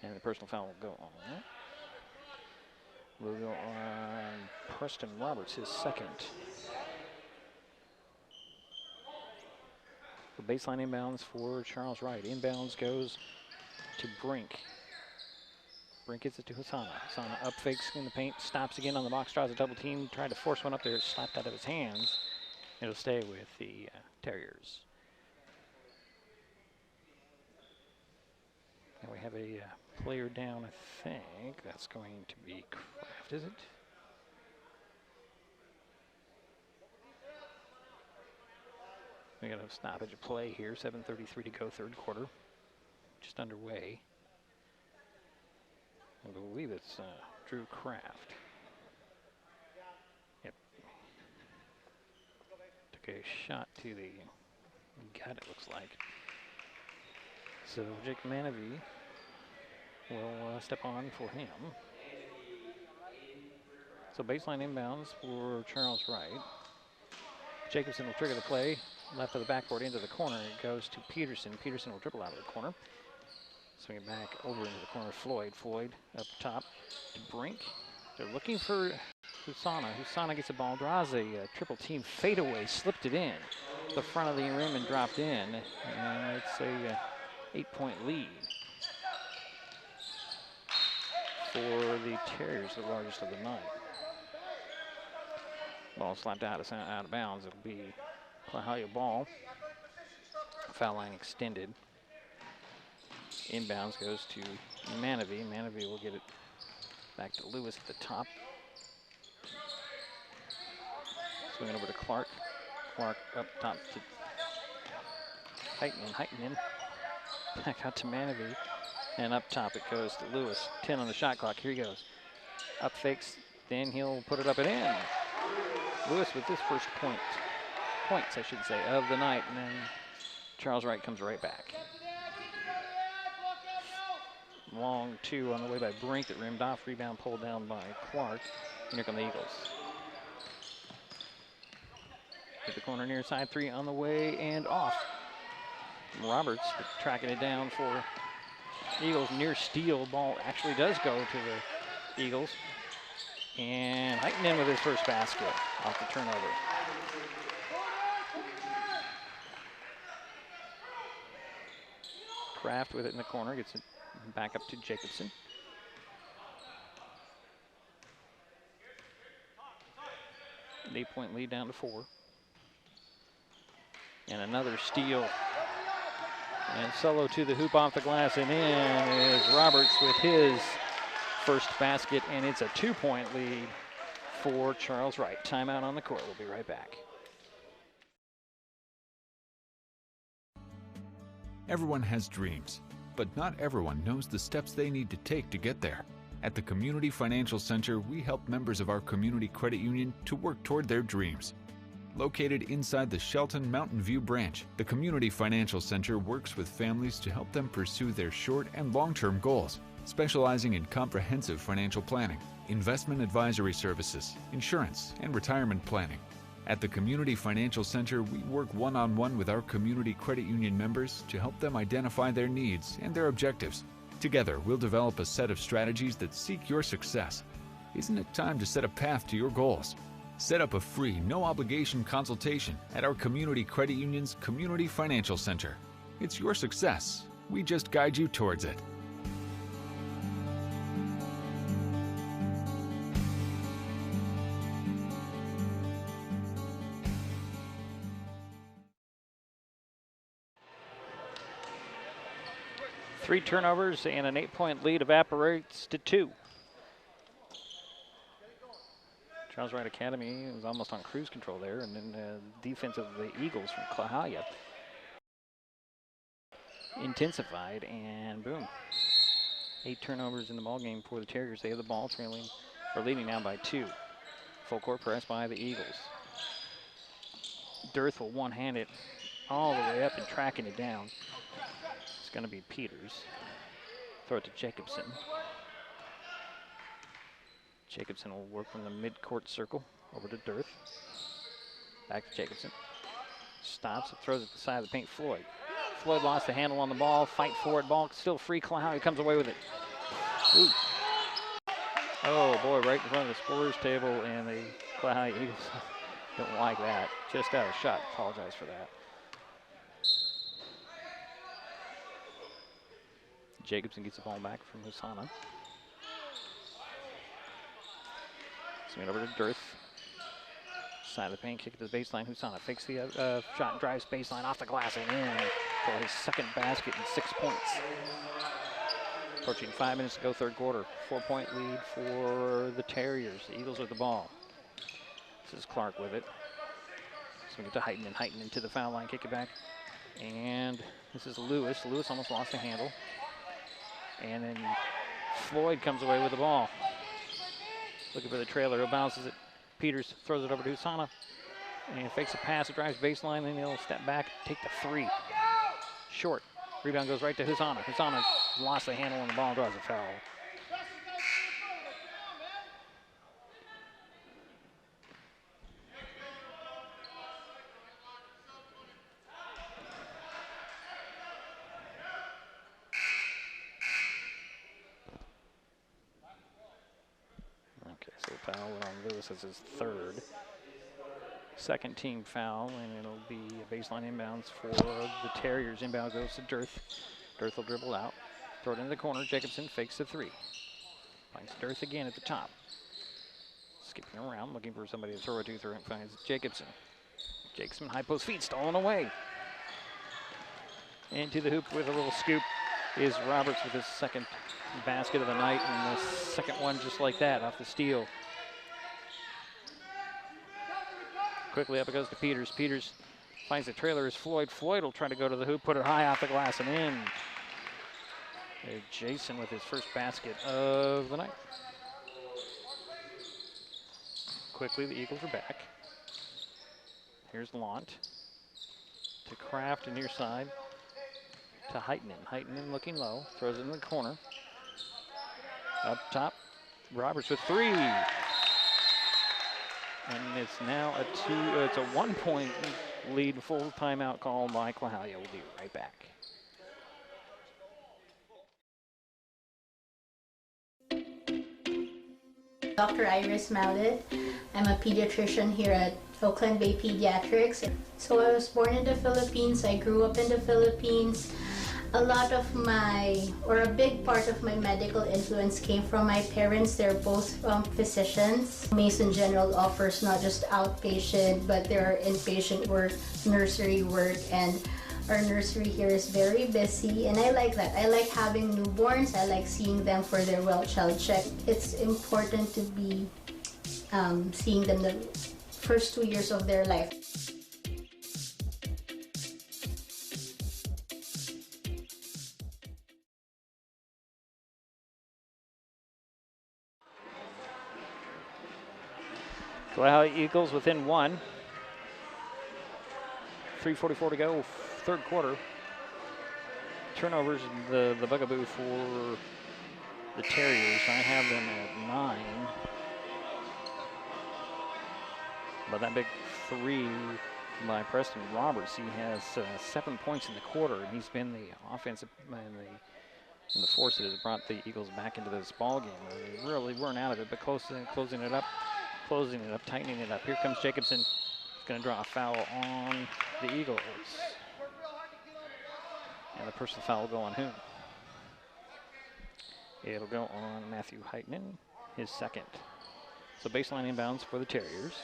And the personal foul will go on that. Will go on Preston Roberts, his second. The baseline inbounds for Charles Wright. Inbounds goes to Brink. Brink gets it to Hasana. Hasana up fakes in the paint, stops again on the box, draws a double team, tried to force one up there, slapped out of his hands. It'll stay with the Tarriers. And we have a player down, I think. That's going to be Kraft, is it? We got a stoppage of play here, 7:33 to go, third quarter. Just underway. I believe it's Drew Kraft. Yep. Took a shot to the gut, it looks like. So Jake Manavy will step on for him. So baseline inbounds for Charles Wright. Jacobson will trigger the play. Left of the backboard into the corner. It goes to Peterson. Peterson will dribble out of the corner. Swing it back over into the corner. Floyd. Floyd up top to Brink. They're looking for Hasana. Hasana gets the ball, draws a triple team fadeaway, slipped it in the front of the rim and dropped in. And it's a 8-point lead for the Tarriers, the largest of the night. Ball slapped out of bounds. It'll be Klahowya ball. Foul line extended. Inbounds goes to Manavy. Manavy will get it back to Lewis at the top. Swinging over to Clark. Clark up top to Heitman. Heitman back out to Manavy. And up top it goes to Lewis. 10 on the shot clock. Here he goes. Up fakes. Then he'll put it up and in. Lewis with his first points, I should say, of the night. And then Charles Wright comes right back. Long two on the way by Brink that rimmed off. Rebound pulled down by Clark. And here come the Eagles. Hit the corner near side, three on the way and off. Roberts tracking it down for Eagles. Near steal. Ball actually does go to the Eagles. And Heighten in with his first basket off the turnover. Kraft with it in the corner, gets it back up to Jacobson. An 8-point lead down to 4. And another steal. And solo to the hoop off the glass and in is Roberts with his first basket, and it's a 2-point lead for Charles Wright. Timeout on the court. We'll be right back. Everyone has dreams, but not everyone knows the steps they need to take to get there. At the Community Financial Center, we help members of our community credit union to work toward their dreams. Located inside the Shelton Mountain View branch, the Community Financial Center works with families to help them pursue their short and long-term goals, specializing in comprehensive financial planning, investment advisory services, insurance, and retirement planning. At the Community Financial Center, we work one-on-one with our community credit union members to help them identify their needs and their objectives. Together, we'll develop a set of strategies that seek your success. Isn't it time to set a path to your goals? Set up a free, no-obligation consultation at our community credit union's Community Financial Center. It's your success. We just guide you towards it. Three turnovers and an 8-point lead evaporates to 2. Charles Wright Academy was almost on cruise control there, and then defense of the Eagles from Klahowya intensified, and boom. 8 turnovers in the ball game for the Tarriers. They have the ball, trailing or leading now by 2. Full court press by the Eagles. Dearth will one-hand it all the way up and tracking it down. It's going to be Peters. Throw it to Jacobson. Jacobson will work from the mid-court circle over to Dearth. Back to Jacobson. Stops, throws it to the side of the paint. Floyd. Floyd lost the handle on the ball. Fight for it. Ball still free. Klahowya comes away with it. Ooh. Oh boy, right in front of the scorer's table, and the Klahowya Eagles don't like that. Just out of shot. Apologize for that. Jacobson gets the ball back from Hasana. Swing it over to Dearth. Side of the paint, kick it to the baseline. Husana fakes the shot, drives baseline off the glass and in for his second basket and 6 points. Approaching 5 minutes to go, third quarter. 4-point lead for the Tarriers. The Eagles with the ball. This is Clark with it. Swing it to Heitman. Heitman to the foul line, kick it back. And this is Lewis. Lewis almost lost the handle. And then Floyd comes away with the ball. Looking for the trailer, who bounces it. Peters throws it over to Husana. And fakes a pass, it drives baseline, then he'll step back, take the three. Short. Rebound goes right to Husana. Husana lost the handle on the ball and draws a foul. Okay, so foul on Lewis as his third. Second team foul, and it'll be a baseline inbounds for the Tarriers. Inbound goes to Dearth. Dearth will dribble out, throw it into the corner. Jacobson fakes the three. Finds Dearth again at the top. Skipping around, looking for somebody to throw it to. Finds Jacobson. Jacobson, high post feed, stolen away. Into the hoop with a little scoop is Roberts with his second basket of the night, and the second one just like that off the steal. Quickly up it goes to Peters. Peters finds the trailer is Floyd. Floyd will try to go to the hoop, put it high off the glass and in. Jason with his first basket of the night. Quickly, the Eagles are back. Here's Lant to Kraft near side to Heitman. Heitman looking low, throws it in the corner. Up top, Roberts with three. And it's now it's a 1 point lead, full timeout called by Klahowya. We'll be right back. Dr. Iris Mallet. I'm a pediatrician here at Oakland Bay Pediatrics. So I was born in the Philippines. I grew up in the Philippines. A lot of a big part of my medical influence came from my parents. They're both physicians. Mason General offers not just outpatient, but there are inpatient work, nursery work, and our nursery here is very busy, and I like that. I like having newborns. I like seeing them for their well-child check. It's important to be seeing them the first 2 years of their life. Klahowya Eagles within one. 3:44 to go, third quarter. Turnovers, the bugaboo for the Tarriers. I have them at 9. But that big three by Preston Roberts, he has 7 points in the quarter, and he's been the offensive and the force that has brought the Eagles back into this ball game. They really weren't out of it, but closing it up, tightening it up. Here comes Jacobson. He's going to draw a foul on the Eagles. And the personal foul will go on whom? It'll go on Matthew Heitman, his second. So baseline inbounds for the Tarriers.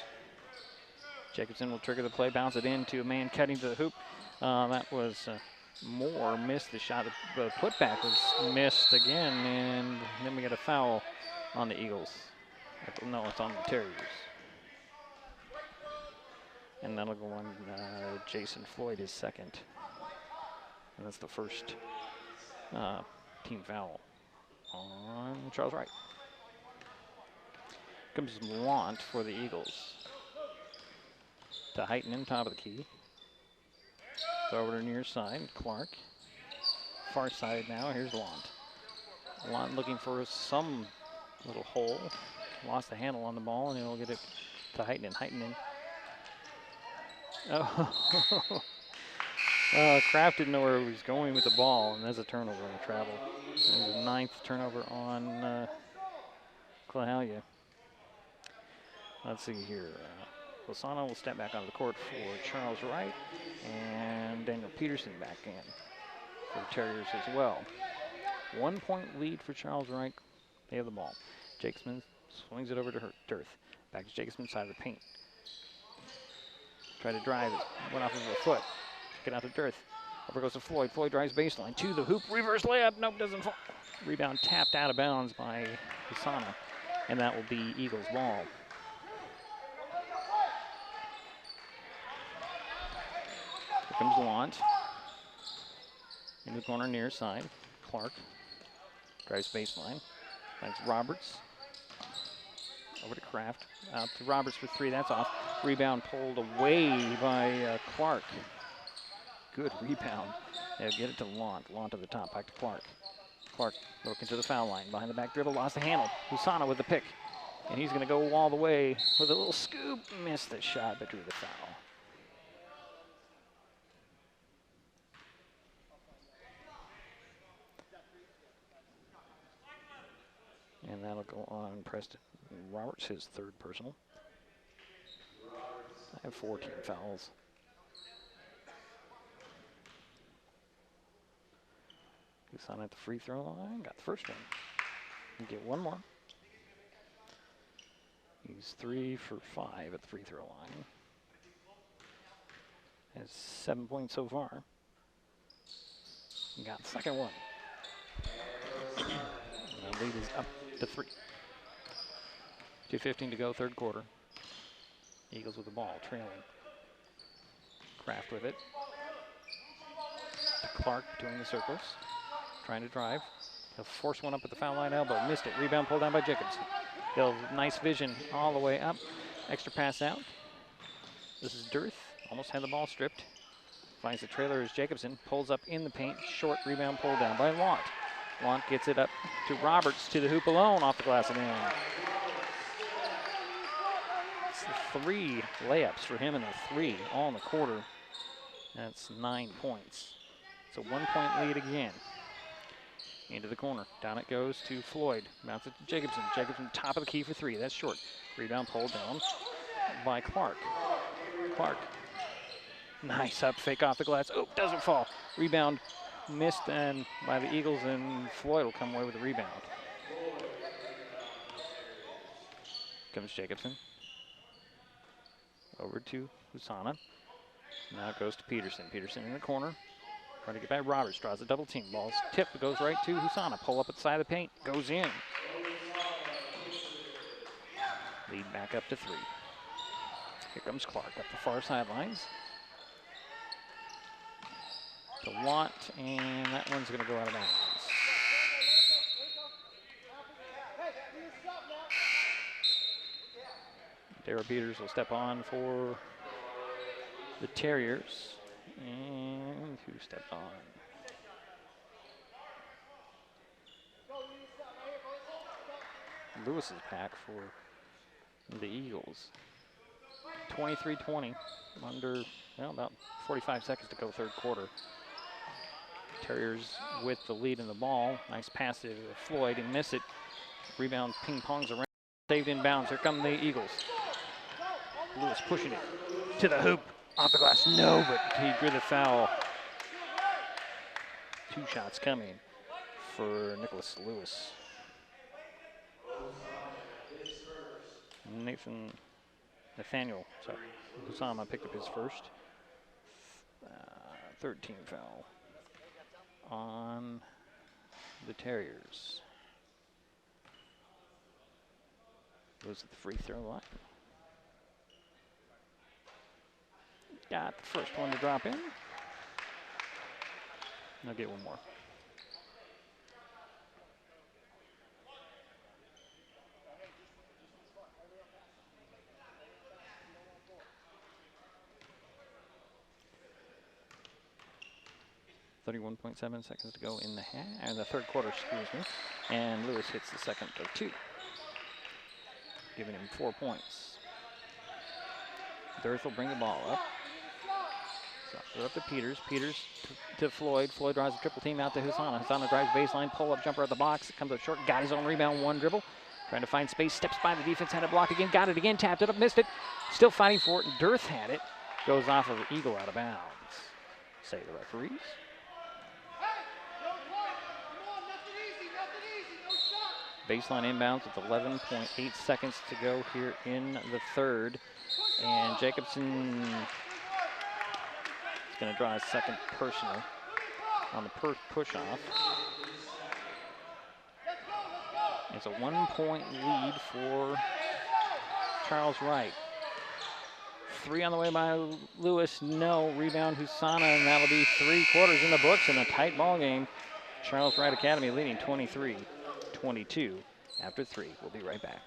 Jacobson will trigger the play, bounce it into a man cutting to the hoop. That was Moore missed the shot. The putback was missed again, and then we get a foul on the Eagles. No, it's on the Tarriers. And that'll go on Jason Floyd, his second. And that's the first team foul on Charles Wright. Comes Lant for the Eagles. To Heitman, top of the key. Throw over to near side, Clark. Far side now, here's Lant. Lant looking for some little hole. Lost the handle on the ball, and he'll get it to Heitman. Heitman. Oh. Kraft didn't know where he was going with the ball, and there's a turnover on the travel. There's a 9th turnover on Klahowya. Let's see here. Lozano will step back onto the court for Charles Wright, and Daniel Peterson back in for the Tarriers as well. 1 point lead for Charles Wright. They have the ball. Jake Smith swings it over to Dearth. Back to Jacobson, side of the paint. Try to drive it. Went off of a foot. Get out to Dearth. Over goes to Floyd. Floyd drives baseline to the hoop. Reverse layup. Nope, doesn't fall. Rebound tapped out of bounds by Hasana. And that will be Eagles ball. Here comes Lant. In the corner near side. Clark drives baseline. Finds Roberts. Over to Kraft. Out to Roberts for three. That's off. Rebound pulled away by Clark. Good rebound. They'll get it to Lant. Lant to the top. Back to Clark. Clark looking to the foul line. Behind the back dribble. Lost the handle. Hasana with the pick. And he's going to go all the way with a little scoop. Missed the shot, but drew the foul. And that'll go on Preston Roberts, his third personal. I have 14 fouls. Hasana at the free throw line. Got the first one. And get one more. He's 3 for 5 at the free throw line. Has 7 points so far. Got the second one. And the lead is up to 3. 2:15 to go, third quarter. Eagles with the ball, trailing. Kraft with it. To Clark between the circles. Trying to drive. He'll force one up at the foul line elbow. Missed it. Rebound pulled down by Jacobson. He'll nice vision all the way up. Extra pass out. This is Dearth. Almost had the ball stripped. Finds the trailer as Jacobson. Pulls up in the paint. Short rebound pulled down by Lant. Lant gets it up to Roberts to the hoop alone off the glass and in. It's 3 layups for him and a 3 all in the quarter. That's 9 points. It's a 1-point lead again. Into the corner. Down it goes to Floyd. Mounts it to Jacobson. Jacobson top of the key for 3. That's short. Rebound pulled down by Clark. Clark. Nice up fake off the glass. Oh, doesn't fall. Rebound missed and by the Eagles, and Floyd will come away with a rebound. Comes Jacobson. Over to Hasana. Now it goes to Peterson. Peterson in the corner. Trying to get by Roberts. Draws a double team. Ball's tipped. Goes right to Hasana. Pull up at the side of the paint. Goes in. Lead back up to 3. Here comes Clark up the far sidelines. To Lant, and that one's going to go out of bounds. Dara Peters will step on for the Tarriers. And who stepped on? Lewis is back for the Eagles. 23-20, under about 45 seconds to go, third quarter. Tarriers with the lead in the ball. Nice pass to Floyd, and miss it. Rebound ping-pongs around, saved in bounds. Here come the Eagles. Lewis pushing it to the hoop. Off the glass, no, but he drew the foul. 2 shots coming for Nathaniel. Usama picked up his first. 13 foul on the Tarriers. Goes to the free throw line. Got the first one to drop in. I'll get one more. .7 seconds to go in the third quarter, excuse me. And Lewis hits the second of 2, giving him 4 points. Dearth will bring the ball up. So up to Peters. Peters to Floyd. Floyd drives a triple team out to Hasana. Hasana drives baseline, pull-up jumper at the box. It comes up short, got his own rebound, 1 dribble. Trying to find space, steps by the defense, had a block again, got it again, tapped it up, missed it. Still fighting for it, and Dearth had it. Goes off of Eagle out of bounds. Say the referees. Baseline inbounds with 11.8 seconds to go here in the third. And Jacobson is going to draw a second personal on the push-off. It's a 1-point lead for Charles Wright. 3 on the way by Lewis, no. Rebound Husana, and that'll be 3 quarters in the books in a tight ball game. Charles Wright Academy leading 23-22 after 3. We'll be right back.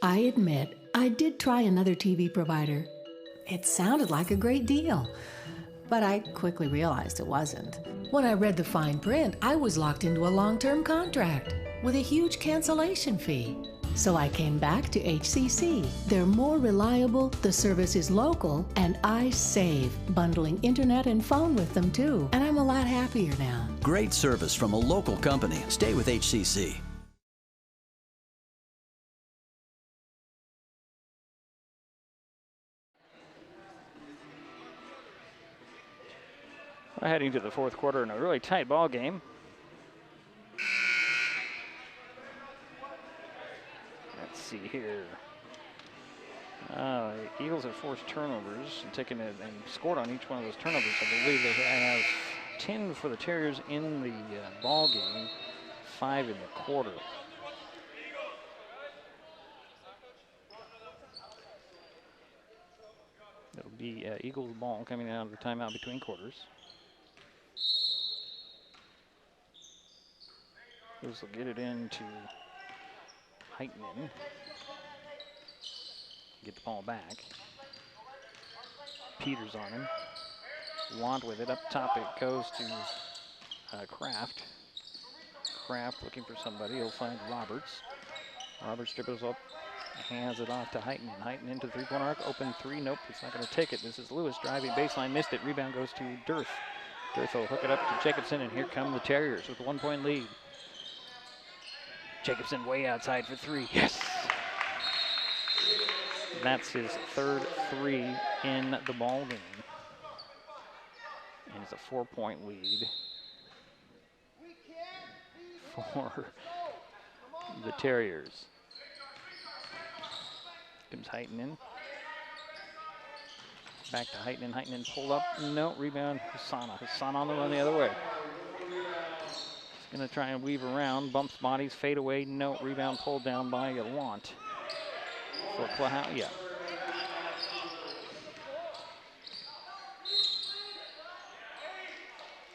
I admit, I did try another TV provider. It sounded like a great deal, but I quickly realized it wasn't. When I read the fine print, I was locked into a long-term contract with a huge cancellation fee. So I came back to HCC. They're more reliable, the service is local, and I save, bundling internet and phone with them too. And I'm a lot happier now. Great service from a local company. Stay with HCC. We're heading to the fourth quarter in a really tight ball game. Let's see here. The Eagles have forced turnovers and taken it and scored on each one of those turnovers. I believe they have 10 for the Terriers in the ball game, 5 in the quarter. It'll be Eagles ball coming out of the timeout between quarters. Eagles will get it into Heitman. Get the ball back. Peters on him. Want with it. Up top it goes to Kraft. Kraft looking for somebody. He'll find Roberts. Roberts dribbles up. Hands it off to Heitman. Heitman into the three-point arc. Open 3. Nope, it's not going to take it. This is Lewis driving baseline. Missed it. Rebound goes to Dirth. Dirth will hook it up to Jacobson, and here come the Terriers with a 1-point lead. Jacobson way outside for 3. Yes! That's his third 3 in the ball game. And it's a 4-point lead for the Terriers. Comes Heitman. Back to Heitman. Heitman pulled up. No, rebound. Husana. Husana on the run the other way. He's going to try and weave around. Bumps bodies. Fade away. No, rebound pulled down by Want for Klahowya.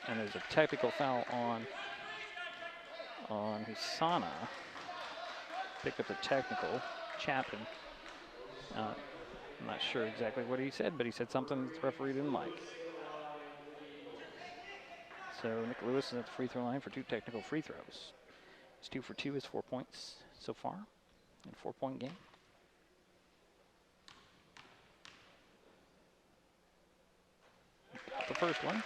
And there's a technical foul on Husana. Picked up a technical. Chapman. I'm not sure exactly what he said, but he said something that the referee didn't like. So Nick Lewis is at the free throw line for 2 technical free throws. It's 2 for 2 is 4 points so far in a 4-point game. Got the first one.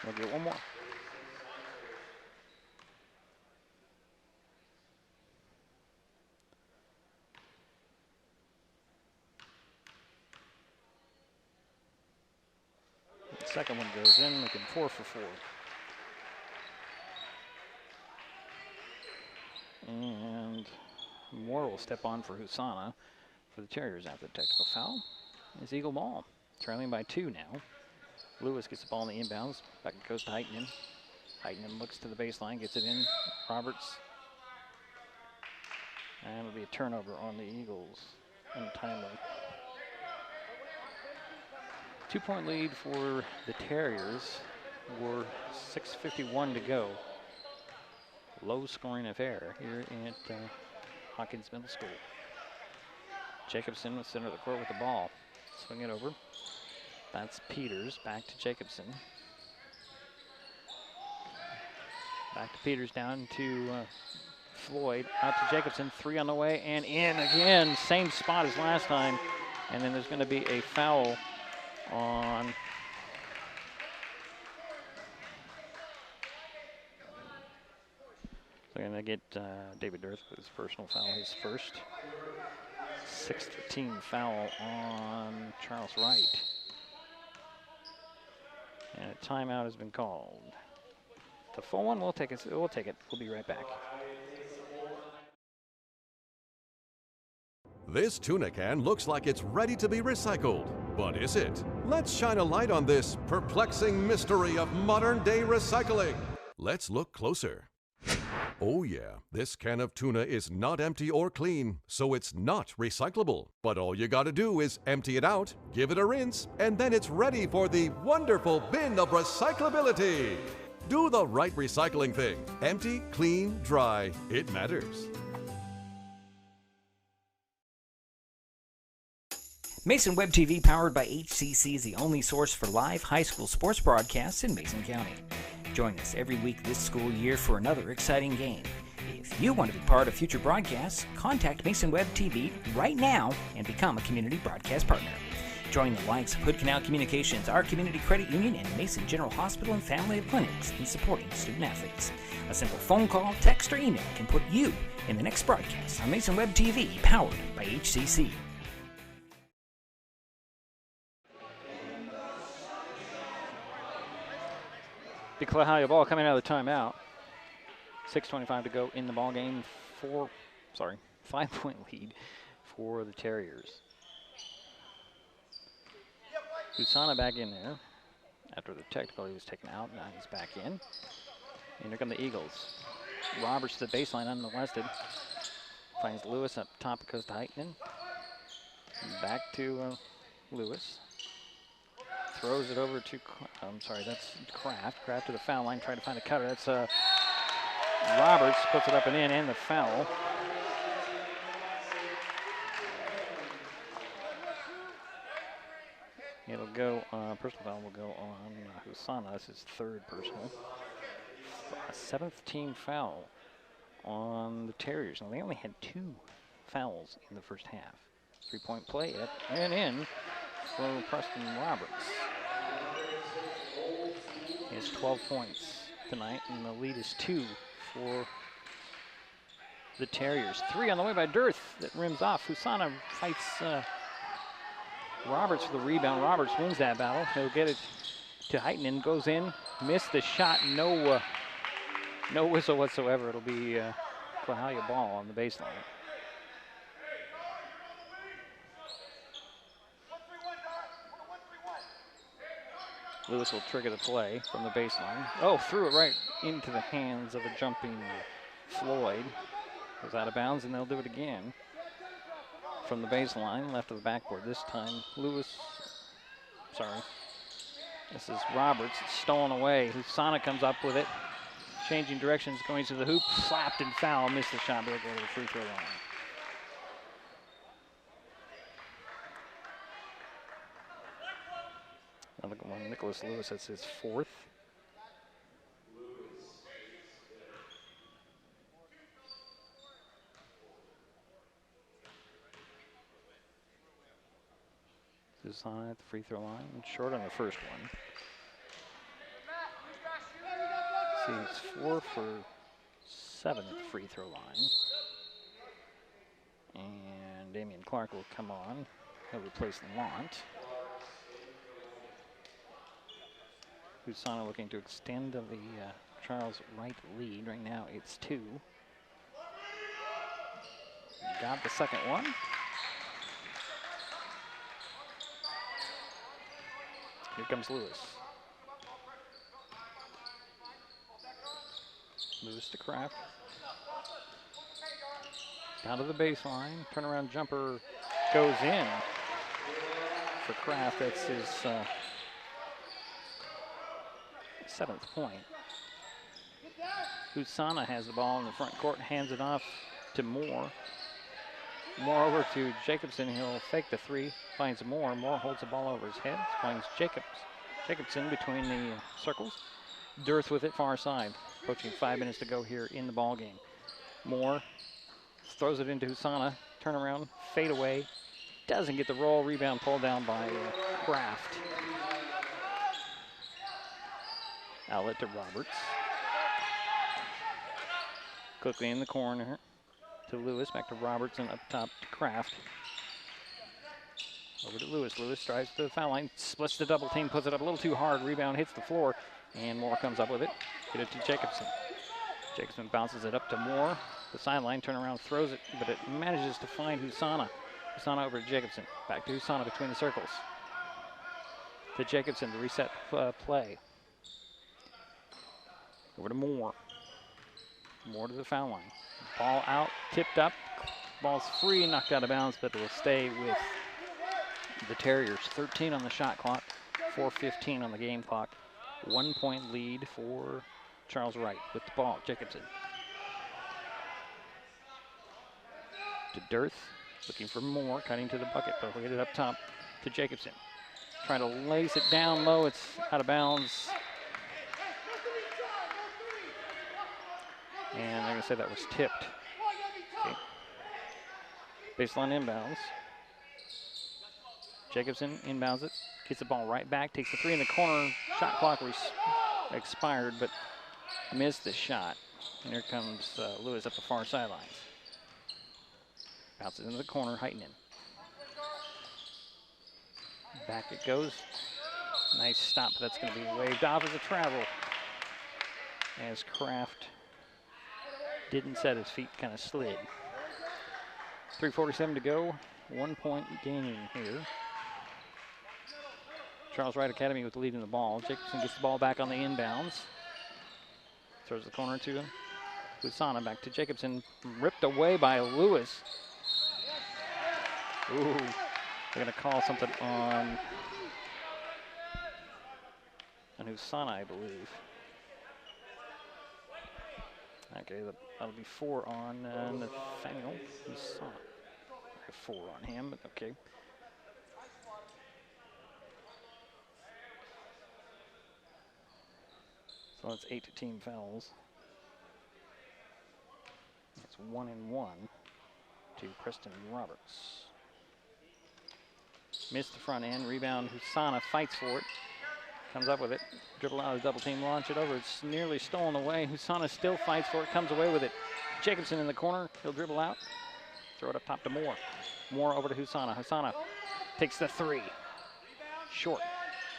We'll get one more. Second one goes in, making 4 for 4. And Moore will step on for Husana for the Terriers after the technical foul. It's Eagle ball, trailing by 2 now. Lewis gets the ball in the inbounds. Back it goes to Heitman. Heitman looks to the baseline, gets it in. Roberts. And it'll be a turnover on the Eagles. Untimely. 2-point lead for the Terriers. We're 6:51 to go. Low scoring affair here at Hawkins Middle School. Jacobson was center of the court with the ball. Swing it over. That's Peters. Back to Jacobson. Back to Peters, down to Floyd. Out to Jacobson. 3 on the way and in again. Same spot as last time. And then there's going to be a foul on they're going to get David Dirth with his personal foul, his first. 6th team foul on Charles Wright. And a timeout has been called. The full one, we'll take it. We'll take it. We'll be right back. This tuna can looks like it's ready to be recycled, but is it? Let's shine a light on this perplexing mystery of modern-day recycling. Let's look closer. Oh yeah, this can of tuna is not empty or clean, so it's not recyclable. But all you gotta do is empty it out, give it a rinse, and then it's ready for the wonderful bin of recyclability. Do the right recycling thing. Empty, clean, dry. It matters. Mason Web TV, powered by HCC, is the only source for live high school sports broadcasts in Mason County. Join us every week this school year for another exciting game. If you want to be part of future broadcasts, contact Mason Web TV right now and become a community broadcast partner. Join the likes of HoodCanal Communications, our community credit union, and Mason General Hospital and Family of Clinics in supporting student athletes. A simple phone call, text, or email can put you in the next broadcast on Mason Web TV, powered by HCC. The Klahowya ball coming out of the timeout. 6:25 to go in the ball game. 5-point lead for the Tarriers. Usana back in there. After the technical, he was taken out. Now he's back in. And here come the Eagles. Roberts to the baseline, unmolested. Finds Lewis up top, goes to Heitman. Back to Lewis. Throws it over to, that's Kraft. Kraft to the foul line, trying to find a cutter. That's Roberts, puts it up and in, and the foul. It'll go, personal foul will go on Usana. That's his third personal. 7th team foul on the Tarriers. Now, they only had 2 fouls in the first half. 3-point play up and in for Preston Roberts. He has 12 points tonight, and the lead is 2 for the Tarriers. 3 on the way by Dearth that rims off. Usana fights Roberts for the rebound. Roberts wins that battle. He'll get it to Heitman, goes in, missed the shot. No whistle whatsoever. It'll be Klahowya ball on the baseline. Lewis will trigger the play from the baseline. Oh, threw it right into the hands of a jumping Floyd. Goes out of bounds, and they'll do it again. From the baseline, left of the backboard. This time, this is Roberts. It's stolen away. Usana comes up with it. Changing directions, going to the hoop. Slapped and foul. Missed the shot. They'll go to the free throw line. Another one, Nicholas Lewis, that's his 4th. Usana at the free throw line, short on the first one. See, he's 4 for 7 at the free throw line. And Damian Clark will come on. He'll replace Lamont. Usana looking to extend the Charles Wright lead. Right now it's 2. Got the second one. Here comes Lewis. Lewis to Kraft. Down to the baseline. Turnaround jumper goes in for Kraft. That's his 7th point. Usana has the ball in the front court, hands it off to Moore. Moore over to Jacobson. He'll fake the 3, finds Moore. Moore holds the ball over his head, finds Jacobson between the circles. Dearth with it, far side. Approaching 5 minutes to go here in the ball game. Moore throws it into Usana. Turnaround, fade away. Doesn't get the roll. Rebound pulled down by Kraft. Outlet to Roberts. Quickly in the corner to Lewis, back to Roberts, and up top to Kraft. Over to Lewis. Lewis drives to the foul line, splits the double team, puts it up a little too hard. Rebound hits the floor, and Moore comes up with it. Get it to Jacobson. Jacobson bounces it up to Moore. The sideline, turn around, throws it, but it manages to find Husana. Husana over to Jacobson. Back to Husana between the circles. To Jacobson, the reset play. Over to Moore. Moore to the foul line. Ball out, tipped up. Ball's free, knocked out of bounds, but it will stay with the Terriers. 13 on the shot clock, 4:15 on the game clock. 1 point lead for Charles Wright with the ball. Jacobson. To Dearth, looking for Moore, cutting to the bucket, but we'll get it up top to Jacobson. Trying to lace it down low, it's out of bounds. And they're gonna say that was tipped. Okay. Baseline inbounds. Jacobson inbounds it, gets the ball right back, takes the three in the corner. Shot clock expired, but missed the shot. And here comes Lewis up the far sidelines. Bounces into the corner, Heitinen. Back it goes. Nice stop, but that's going to be waved off as a travel. As Kraft didn't set his feet, kind of slid. 3:47 to go. 1 point gain here. Charles Wright Academy with the lead in the ball. Jacobson gets the ball back on the inbounds. Throws the corner to Husana. Back to Jacobson. Ripped away by Lewis. Ooh, they're going to call something on Husana, I believe. Okay, that'll be 4 on Nathaniel Husana. 4 on him, but okay. So that's 8 team fouls. That's 1 and 1 to Preston Roberts. Missed the front end, rebound, Husana fights for it. Comes up with it, dribble out of the double team, launch it over. It's nearly stolen away. Husana still fights for it, comes away with it. Jacobson in the corner, he'll dribble out. Throw it up top to Moore. Moore over to Husana. Husana takes the three. Short.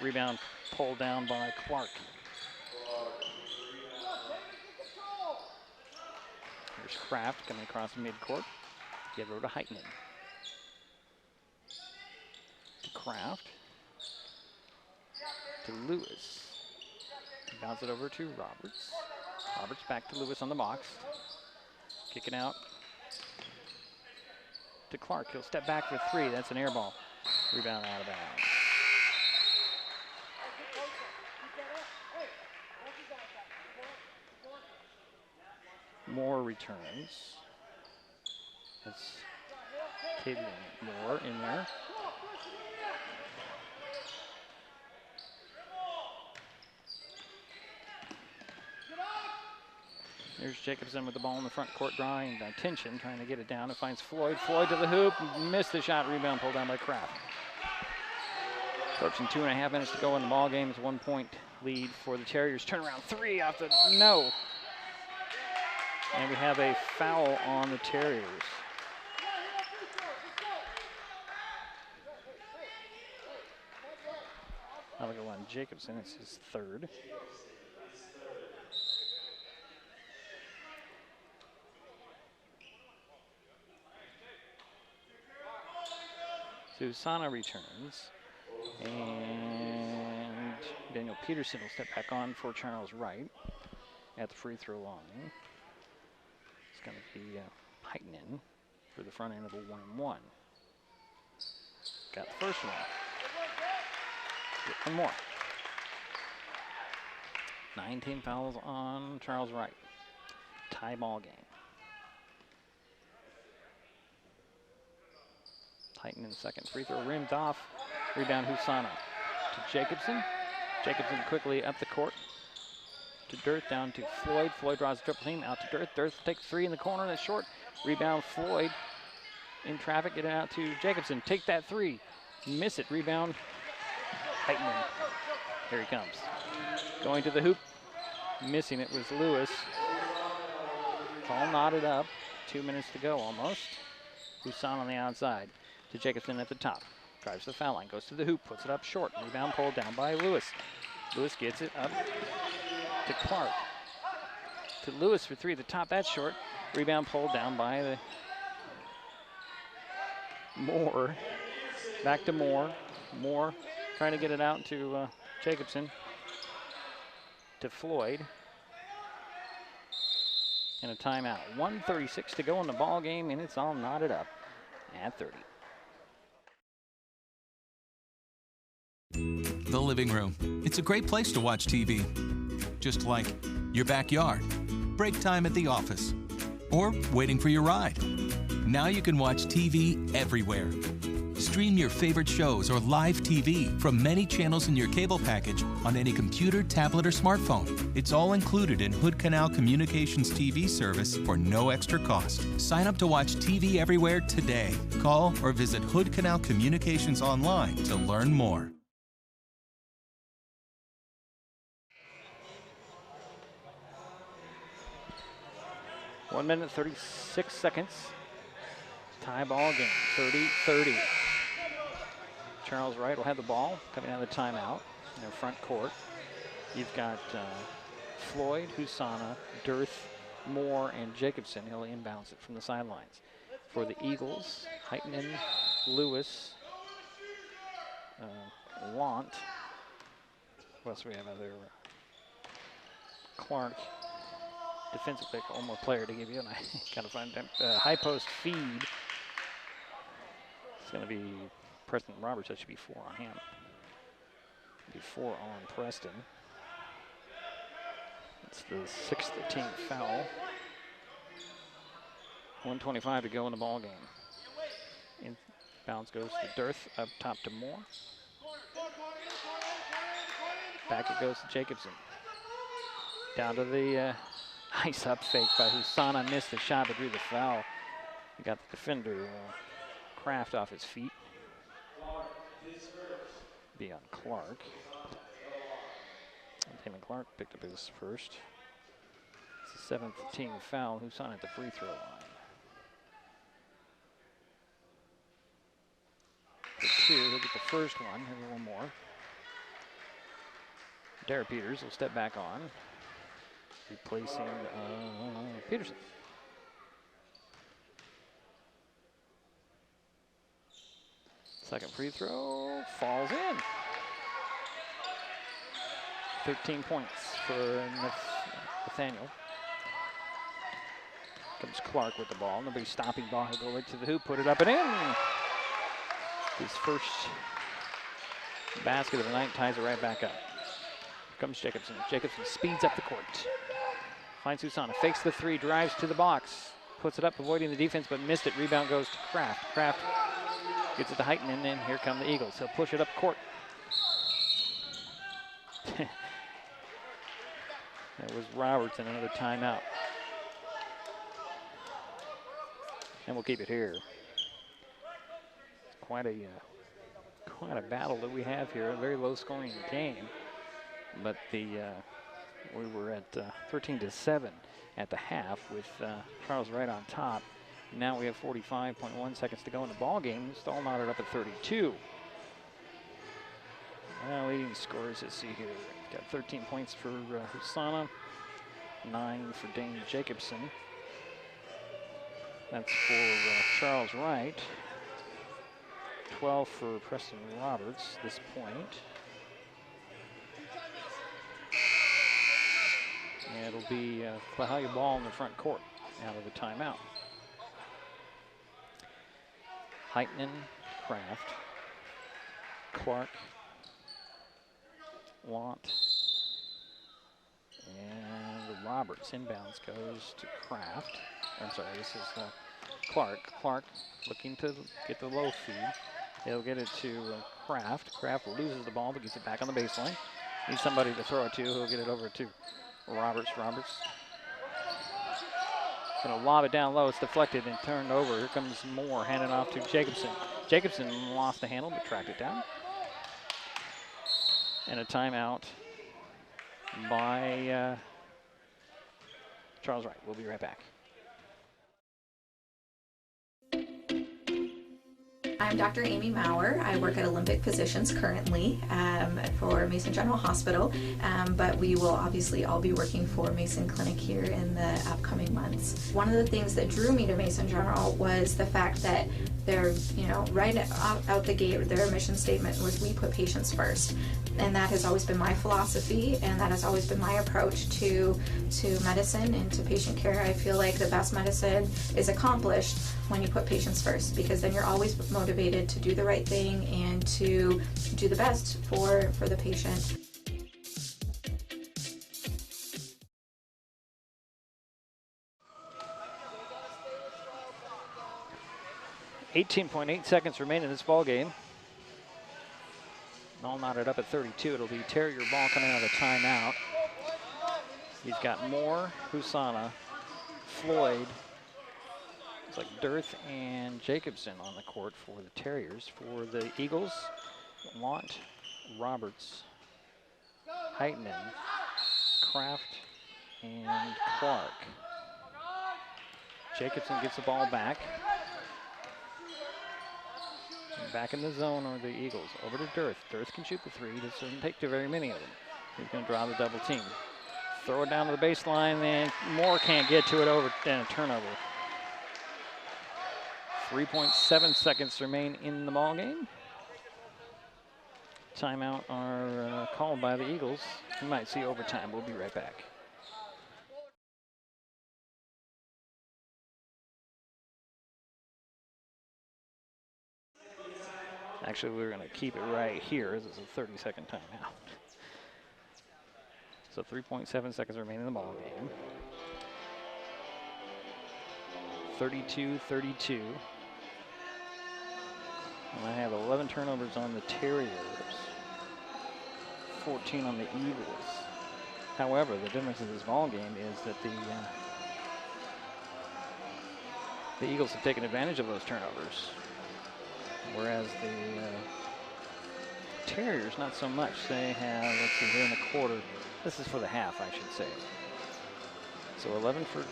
Rebound pulled down by Clark. Here's Kraft coming across midcourt. Give it over to Heitinen. To Kraft. To Lewis. Bounce it over to Roberts. Roberts back to Lewis on the box. Kicking out to Clark. He'll step back for 3. That's an air ball. Rebound out of bounds. Moore returns. That's Caitlin Moore in there. There's Jacobson with the ball in the front court, drawing attention, trying to get it down. It finds Floyd. Floyd to the hoop. Missed the shot. Rebound pulled down by Kraft. Approaching 2.5 minutes to go in the ball game. It's 1 point lead for the Terriers. Turnaround 3 off the no. And we have a foul on the Terriers. That'll go on Jacobson. It's his 3rd. Husana returns, and Daniel Peterson will step back on for Charles Wright at the free throw line. It's going to be Heitinen for the front end of a 1-and-1. Got the first one. Get one more. 19 fouls on Charles Wright. Tie ball game. Heitinen second free throw, rimmed off. Rebound Husana to Jacobson. Jacobson quickly up the court to Dearth, down to Floyd. Floyd draws a triple team, out to Dearth. Dearth takes 3 in the corner, that's short. Rebound Floyd in traffic, get it out to Jacobson. Take that 3, miss it. Rebound Heitinen. Here he comes. Going to the hoop, missing it was Lewis. It's all knotted up. 2 minutes to go almost. Husana on the outside. To Jacobson at the top. Drives the foul line, goes to the hoop, puts it up short. Rebound pulled down by Lewis. Lewis gets it up to Clark. To Lewis for three at the top, that's short. Rebound pulled down by the Moore. Back to Moore. Moore trying to get it out to Jacobson. To Floyd. And a timeout. 1:36 to go in the ball game, and it's all knotted up at 30. The living room. It's a great place to watch TV. Just like your backyard, break time at the office, or waiting for your ride. Now you can watch TV everywhere. Stream your favorite shows or live TV from many channels in your cable package on any computer, tablet, or smartphone. It's all included in HoodCanal Communications TV service for no extra cost. Sign up to watch TV everywhere today. Call or visit HoodCanal Communications online to learn more. One minute, 36 seconds. Tie ball game, 30-30. Charles Wright will have the ball coming out of the timeout in their front court. You've got Floyd, Husana, Dearth, Moore, and Jacobson. He'll inbounds it from the sidelines. For the Eagles, Heitman, Lewis, Want. What else do we have out there? Clark. Defensive pick, one more player to give you, and I gotta find them. High post feed. It's gonna be Preston Roberts. That should be 4 on him. Be 4 on Preston. It's the 6th team foul. 1:25 to go in the ball game. Inbounds goes to Dearth, up top to Moore. Back it goes to Jacobson. Down to the nice up fake by Husana. Missed the shot but drew the foul. He got the defender Kraft off his feet. Be on Clark. And Damon Clark picked up his first. It's the 7th team foul. Husana at the free throw line. For 2, he'll get the first one. Maybe one more. Derek Peters will step back on, replacing Peterson. Second free throw falls in. 13 points for Nathaniel. Comes Clark with the ball. Nobody's stopping ball. He'll go right to the hoop, put it up and in. His first basket of the night, ties it right back up. Here comes Jacobson. Jacobson speeds up the court. Finds Husana, fakes the 3, drives to the box. Puts it up, avoiding the defense, but missed it. Rebound goes to Kraft. Kraft gets it to Heighton, and then here come the Eagles. He'll push it up court. That was Roberts in another timeout. And we'll keep it here. Quite a battle that we have here. A very low-scoring game, but we were at 13-7 at the half with Charles Wright on top. Now we have 45.1 seconds to go in the ball game. It's all knotted up at 32. Leading scorers, let's see here. We've got 13 points for Husana, 9 for Dane Jacobson. That's for Charles Wright. 12 for Preston Roberts this point. And it'll be Klahowya ball in the front court out of the timeout. Heitman, Kraft, Clark, Want, and Roberts. Inbounds goes to Kraft. I'm sorry, this is Clark. Clark looking to get the low feed. He'll get it to Kraft. Kraft loses the ball, but gets it back on the baseline. Needs somebody to throw it to. He'll get it over to Roberts. Roberts gonna lob it down low. It's deflected and turned over. Here comes Moore, handing off to Jacobson. Jacobson lost the handle, but tracked it down. And a timeout by Charles Wright. We'll be right back. I'm Dr. Amy Maurer. I work at Olympic Physicians currently for Mason General Hospital, but we will obviously all be working for Mason Clinic here in the upcoming months. One of the things that drew me to Mason General was the fact that they're, right out the gate, their mission statement was we put patients first. And that has always been my philosophy, and that has always been my approach to medicine and to patient care. I feel like the best medicine is accomplished when you put patients first, because then you're always motivated to do the right thing and to do the best for the patient. .8 seconds remain in this ball game. All knotted up at 32. It'll be Tarrier ball coming out of the timeout. You've got Moore, Husana, Floyd. It's like Dirth and Jacobson on the court for the Tarriers. For the Eagles, Lant, Roberts, Heitman, Kraft, and Clark. Jacobson gets the ball back. Back in the zone are the Eagles. Over to Dirth. Dirth can shoot the three. This doesn't take too very many of them. He's going to draw the double team. Throw it down to the baseline, and Moore can't get to it over and a turnover. 3.7 seconds remain in the ball game. Timeout are called by the Eagles. You might see overtime. We'll be right back. Actually, we're going to keep it right here. This is a 30-second timeout. So 3.7 seconds remain in the ball game. 32-32. And I have 11 turnovers on the Tarriers, 14 on the Eagles. However, the difference in this ball game is that the Eagles have taken advantage of those turnovers, whereas the Tarriers not so much. They have, let's see, here in the quarter. This is for the half, I should say. So 11 for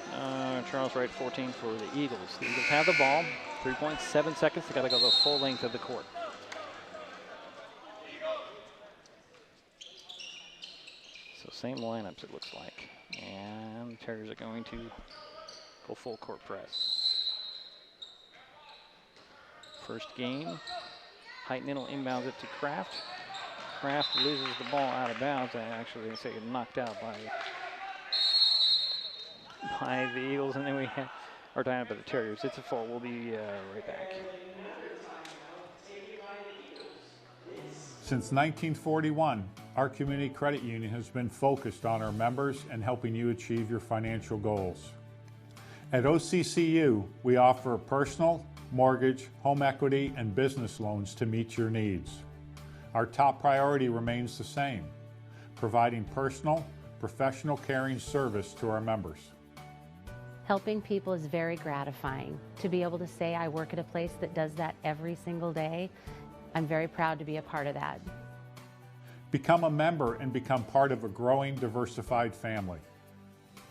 Charles Wright, 14 for the Eagles. The Eagles have the ball. 3.7 seconds. They got to go the full length of the court. So same lineups, it looks like. And the Tarriers are going to go full court press. First game. Heitman will inbound it to Kraft. Kraft loses the ball out of bounds. I actually say knocked out by the Eagles, and then we have our time up at the Tarriers. It's a full. We'll be right back. Since 1941, our community credit union has been focused on our members and helping you achieve your financial goals. At OCCU, we offer personal, mortgage, home equity, and business loans to meet your needs. Our top priority remains the same: providing personal, professional caring service to our members. Helping people is very gratifying. To be able to say I work at a place that does that every single day, I'm very proud to be a part of that. Become a member and become part of a growing, diversified family.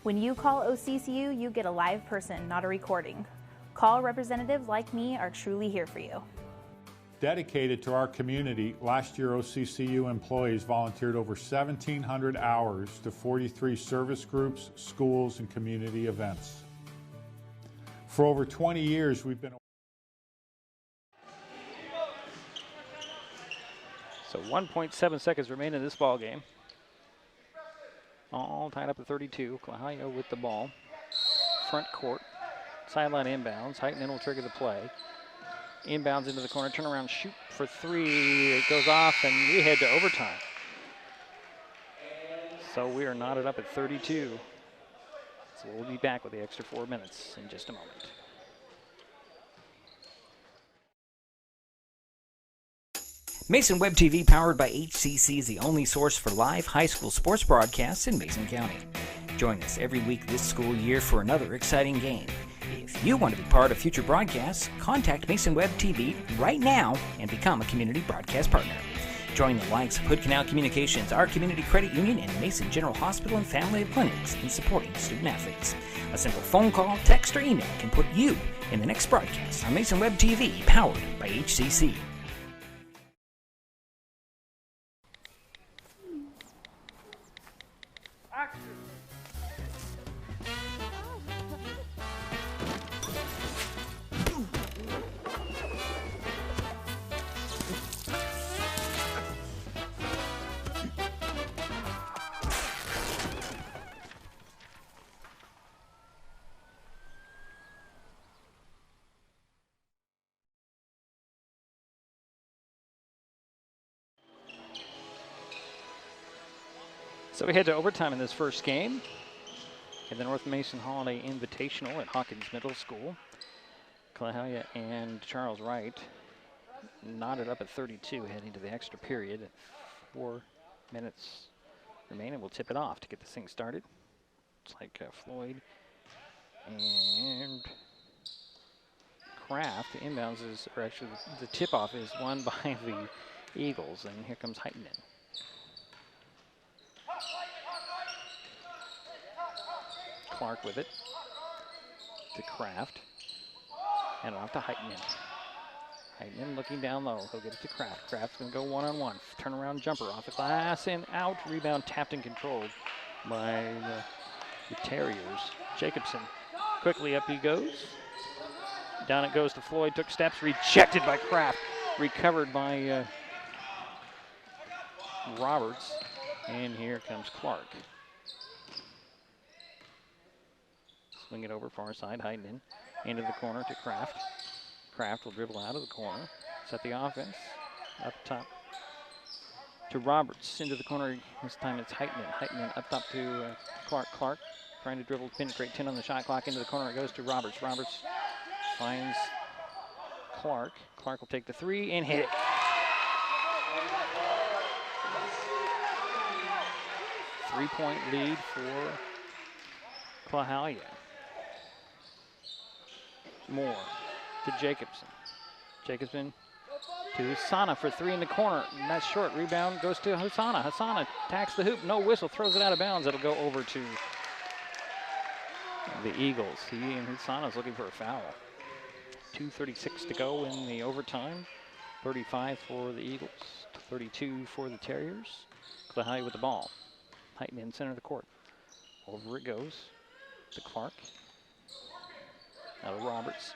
When you call OCCU, you get a live person, not a recording. Call representatives like me are truly here for you. Dedicated to our community, last year OCCU employees volunteered over 1,700 hours to 43 service groups, schools, and community events. For over 20 years, we've been... So 1.7 seconds remain in this ball game. All tied up at 32. Klahowya with the ball. Front court. Sideline inbounds. Heitman will trigger the play. Inbounds into the corner. Turn around, shoot for three. It goes off, and we head to overtime. So we are knotted up at 32. So we'll be back with the extra 4 minutes in just a moment. Mason Web TV, powered by HCC, is the only source for live high school sports broadcasts in Mason County. Join us every week this school year for another exciting game. If you want to be part of future broadcasts, contact Mason Web TV right now and become a community broadcast partner. Join the likes of HoodCanal Communications, our community credit union, and Mason General Hospital and Family of Clinics in supporting student athletes. A simple phone call, text, or email can put you in the next broadcast on Mason Web TV, powered by HCC. So we head to overtime in this first game in the North Mason Holiday Invitational at Hawkins Middle School. Klahowya and Charles Wright knotted up at 32 heading to the extra period. 4 minutes remaining. We'll tip it off to get this thing started. It's like Floyd and Kraft. The inbounds is, or actually the tip-off is won by the Eagles, and here comes Heitman. Clark with it to Kraft, and off to Heitman. Heitman looking down low. He'll get it to Kraft. Kraft's going to go one-on-one. Turnaround jumper off the glass and out. Rebound tapped and controlled by the Tarriers. Jacobson quickly up he goes. Down it goes to Floyd. Took steps. Rejected by Kraft. Recovered by Roberts. And here comes Clark. Swing it over far side, Heitman into the corner to Kraft. Kraft will dribble out of the corner, set the offense up top to Roberts into the corner. This time it's Heitman. Heitman up top to Clark. Clark trying to dribble, penetrate 10 on the shot clock into the corner. It goes to Roberts. Roberts finds Clark. Clark will take the three and hit it. Three-point lead for Klahowya. Moore to Jacobson. Jacobson to Husana for three in the corner. And that's short. Rebound goes to Husana. Husana attacks the hoop. No whistle. Throws it out of bounds. It'll go over to the Eagles. He and Husana's looking for a foul. 2:36 to go in the overtime. 35 for the Eagles. 32 for the Tarriers. Klahowya with the ball. Heitman in center of the court. Over it goes to Clark. Now to Roberts.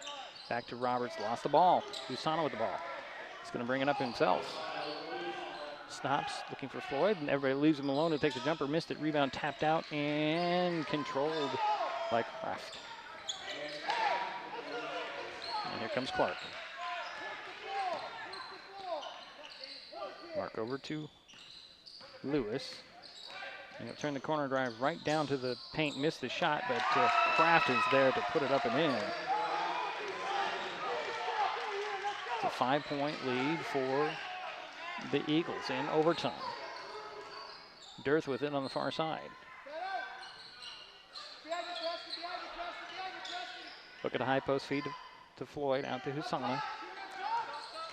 Back to Roberts. Lost the ball. Husana with the ball. He's going to bring it up himself. Stops, looking for Floyd, and everybody leaves him alone to take the jumper. Missed it. Rebound tapped out and controlled by Kraft. And here comes Clark. Mark over to Lewis. And he'll turn the corner drive right down to the paint. Missed the shot, but Kraft is there to put it up and in. It's a 5-point lead for the Eagles in overtime. Dearth with it on the far side. Look at a high post feed to Floyd, out to Husana.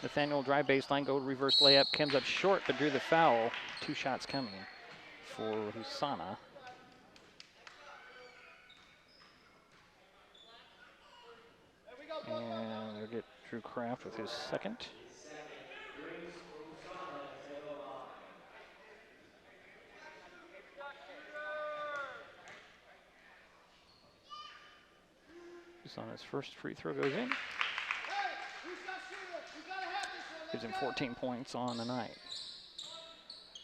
Nathaniel drive baseline, go reverse layup, comes up short but drew the foul. 2 shots coming for Husana. And they'll get Drew Kraft with his second. Husana's first free throw goes in. Gives him 14 points on the night.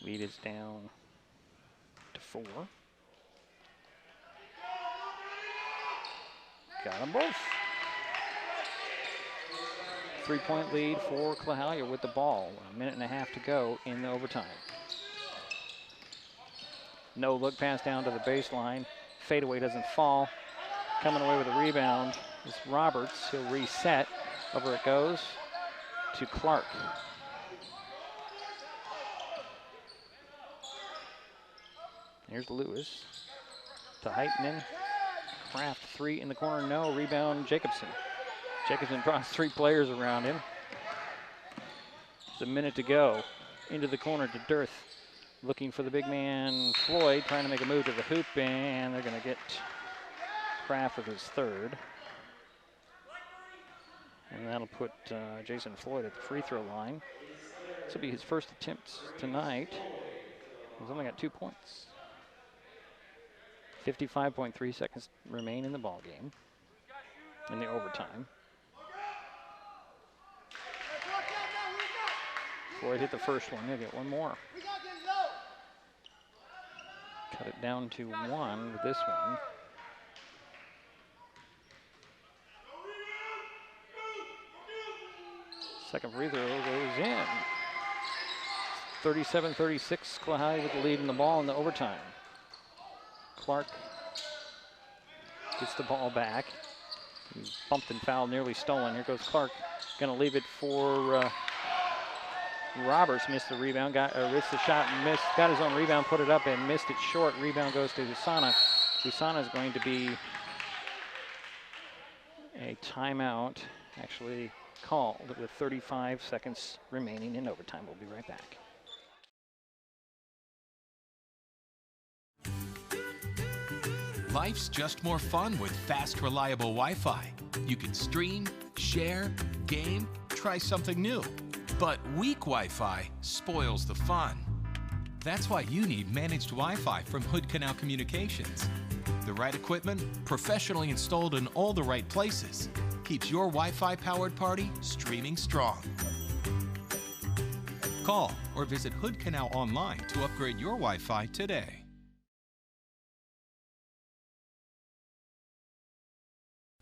Lead is down to 4. Got them both. 3-point lead for Klahowya with the ball. 1.5 minutes to go in the overtime. No look pass down to the baseline. Fadeaway doesn't fall. Coming away with a rebound is Roberts. He'll reset. Over it goes to Clark. Here's Lewis to Heitman. Kraft 3 in the corner, no. Rebound Jacobson. Jacobson draws 3 players around him. There's a minute to go. into the corner to Dearth. Looking for the big man, Floyd, trying to make a move to the hoop, and they're going to get Kraft with his third. And that'll put Jason Floyd at the free throw line. This will be his first attempt tonight. He's only got 2 points. 55.3 seconds remain in the ball game, in the overtime. Floyd hit the first one. He'll get one more. Cut it down to 1 with this one. Second free throw goes in. 37-36, Klahowya with the lead in the ball in the overtime. Clark gets the ball back. He's bumped and fouled, nearly stolen. Here goes Clark. Going to leave it for Roberts. Missed the rebound, missed the shot, missed, got his own rebound, put it up and missed it short. Rebound goes to Husana. Husana is going to be a timeout, actually called with 35 seconds remaining in overtime. We'll be right back. Life's just more fun with fast, reliable Wi-Fi. You can stream, share, game, try something new. But weak Wi-Fi spoils the fun. That's why you need managed Wi-Fi from HoodCanal COMMUNICATIONS. The right equipment, professionally installed in all the right places, keeps your Wi-Fi powered party streaming strong. Call or visit HoodCanal online to upgrade your Wi-Fi today.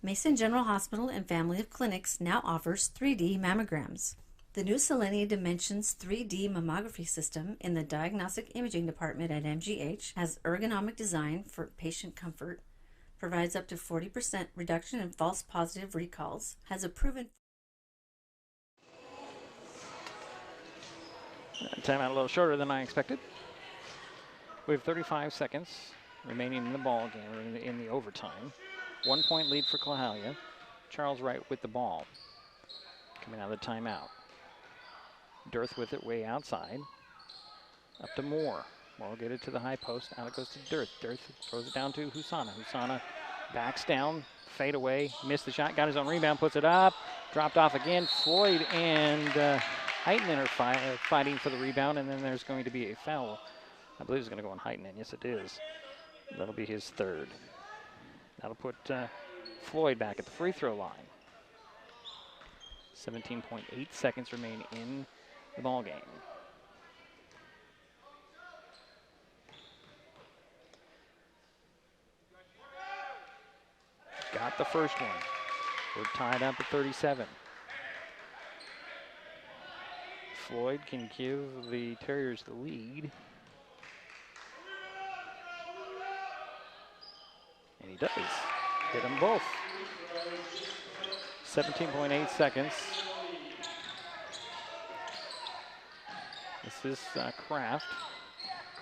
Mason General Hospital and Family of Clinics now offers 3D mammograms. The new Selenia Dimensions 3D mammography system in the Diagnostic Imaging Department at MGH has ergonomic design for patient comfort, provides up to 40% reduction in false positive recalls, has a proven... Timeout a little shorter than I expected. We have 35 seconds remaining in the ball game, or in the overtime. 1 point lead for Klahowya. Charles Wright with the ball. Coming out of the timeout. Dearth with it way outside. Up to Moore. Moore will get it to the high post. Out it goes to Dearth. Dearth throws it down to Husana. Husana backs down, fade away, missed the shot, got his own rebound, puts it up, dropped off again. Floyd and Heitman are fighting for the rebound, and then there's going to be a foul. I believe it's going to go on Heitman. Yes, it is. That'll be his third. That'll put Floyd back at the free throw line. 17.8 seconds remain in the ball game. Got the first one. We're tied up at 37. Floyd can give the Tarriers the lead. And he does. Hit them both. 17.8 seconds. This is Kraft.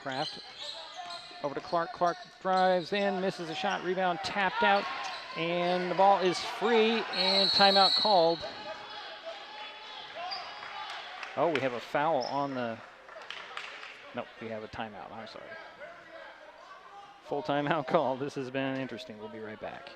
Kraft over to Clark. Clark drives in, misses a shot, rebound tapped out, and the ball is free and timeout called. Oh, we have a foul on the, nope, we have a timeout, I'm sorry. Full timeout call. This has been interesting. We'll be right back.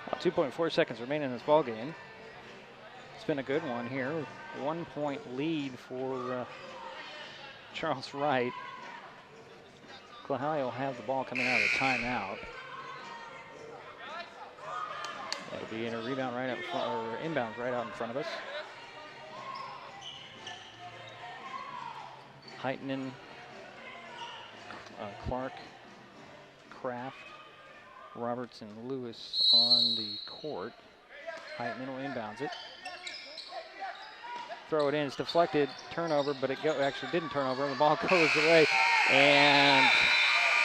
About 2.4 seconds remaining in this ball game. It's been a good one here. 1 point lead for Charles Wright. Klahowya will have the ball coming out of the timeout. That'll be in a rebound right out in front, or inbounds right out in front of us. Heitman, Clark, Kraft, Roberts, and Lewis on the court. Height middle inbounds it. Throw it in, it's deflected, turnover, but it actually didn't turn over, and the ball goes away. And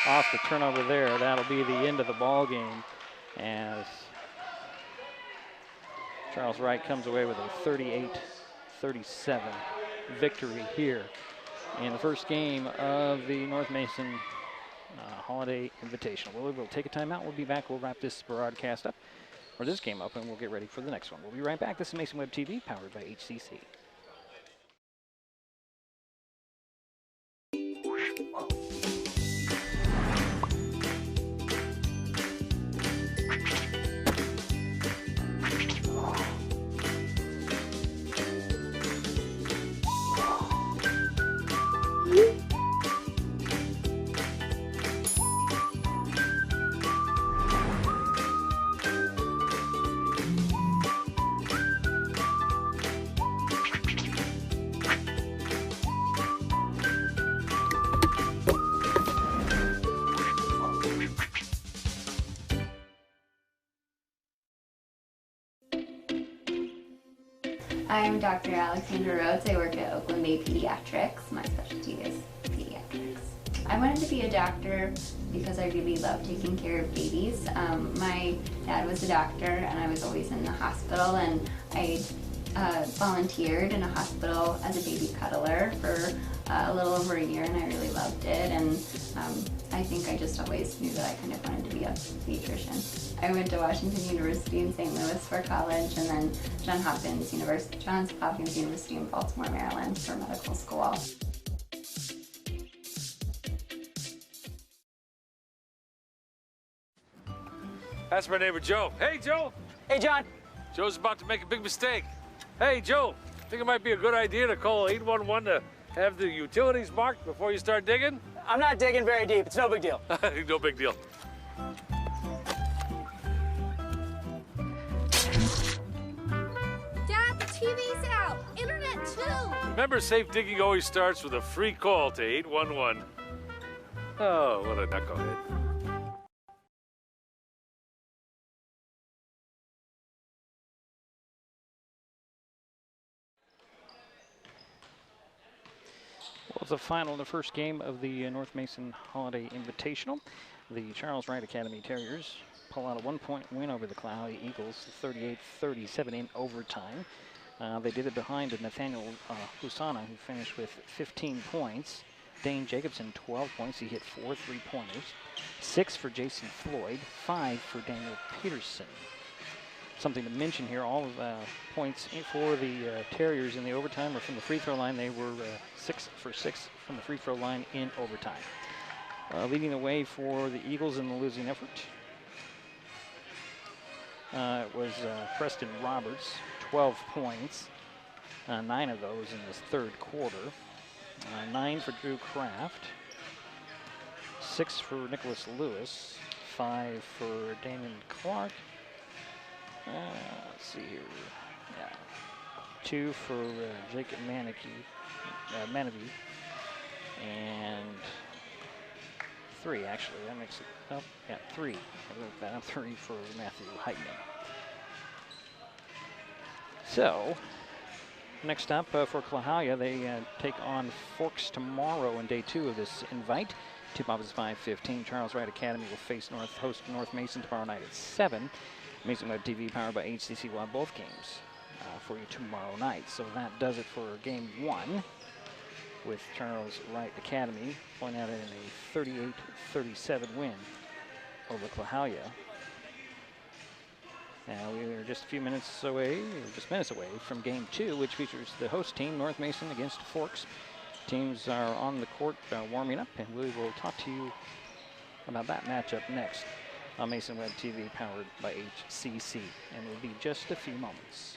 off the turnover there, that'll be the end of the ball game as Charles Wright comes away with a 38-37 victory here in the first game of the North Mason Holiday Invitational. We'll take a timeout. We'll be back. We'll wrap this broadcast up, or this game up, and we'll get ready for the next one. We'll be right back. This is Mason Web TV, powered by HCC. I'm Dr. Alexandra Rhodes. I work at Oakland Bay Pediatrics. My specialty is pediatrics. I wanted to be a doctor because I really love taking care of babies. My dad was a doctor and I was always in the hospital, and I volunteered in a hospital as a baby cuddler for a little over a year, and I really loved it. And I think I just always knew that I kind of wanted to be a pediatrician. I went to Washington University in St. Louis for college, and then Johns Hopkins University in Baltimore, Maryland for medical school. That's my neighbor Joe. Hey, Joe. Hey, John. Joe's about to make a big mistake. Hey, Joe, think it might be a good idea to call 811 to have the utilities marked before you start digging? I'm not digging very deep. It's no big deal. No big deal. Dad, the TV's out. Internet too. Remember, safe digging always starts with a free call to 811. Oh, what a knucklehead. Well, it's the final, the first game of the North Mason Holiday Invitational. The Charles Wright Academy Tarriers pull out a 1-point win over the Klahowya Eagles, 38-37 in overtime. They did it behind Nathaniel Husana, who finished with 15 points. Dane Jacobson, 12 points. He hit 4 3-pointers. 6 for Jason Floyd, 5 for Daniel Peterson. Something to mention here, all of the points for the Tarriers in the overtime or from the free throw line. They were 6 for 6 from the free throw line in overtime. Leading the way for the Eagles in the losing effort, it was Preston Roberts, 12 points, 9 of those in this third quarter. 9 for Drew Kraft, 6 for Nicholas Lewis, 5 for Damon Clark. Let's see here. Yeah. 2 for Jacob Manavy, and 3 actually. That makes it up. Yeah, 3. I wrote that up. 3 for Matthew Heitman. So, next up for Klahowya, they take on Forks tomorrow in day 2 of this invite. Tip-off is 5:15. Charles Wright Academy will host North Mason tomorrow night at 7. Mason Web TV, powered by HCC, will have both games for you tomorrow night. So that does it for game 1, with Charles Wright Academy pulling out in a 38-37 win over Klahowya. Now we are just a few minutes away, or just minutes away, from game 2, which features the host team, North Mason, against Forks. Teams are on the court warming up, and we will talk to you about that matchup next on Mason Web TV, powered by HCC, and will be just a few moments.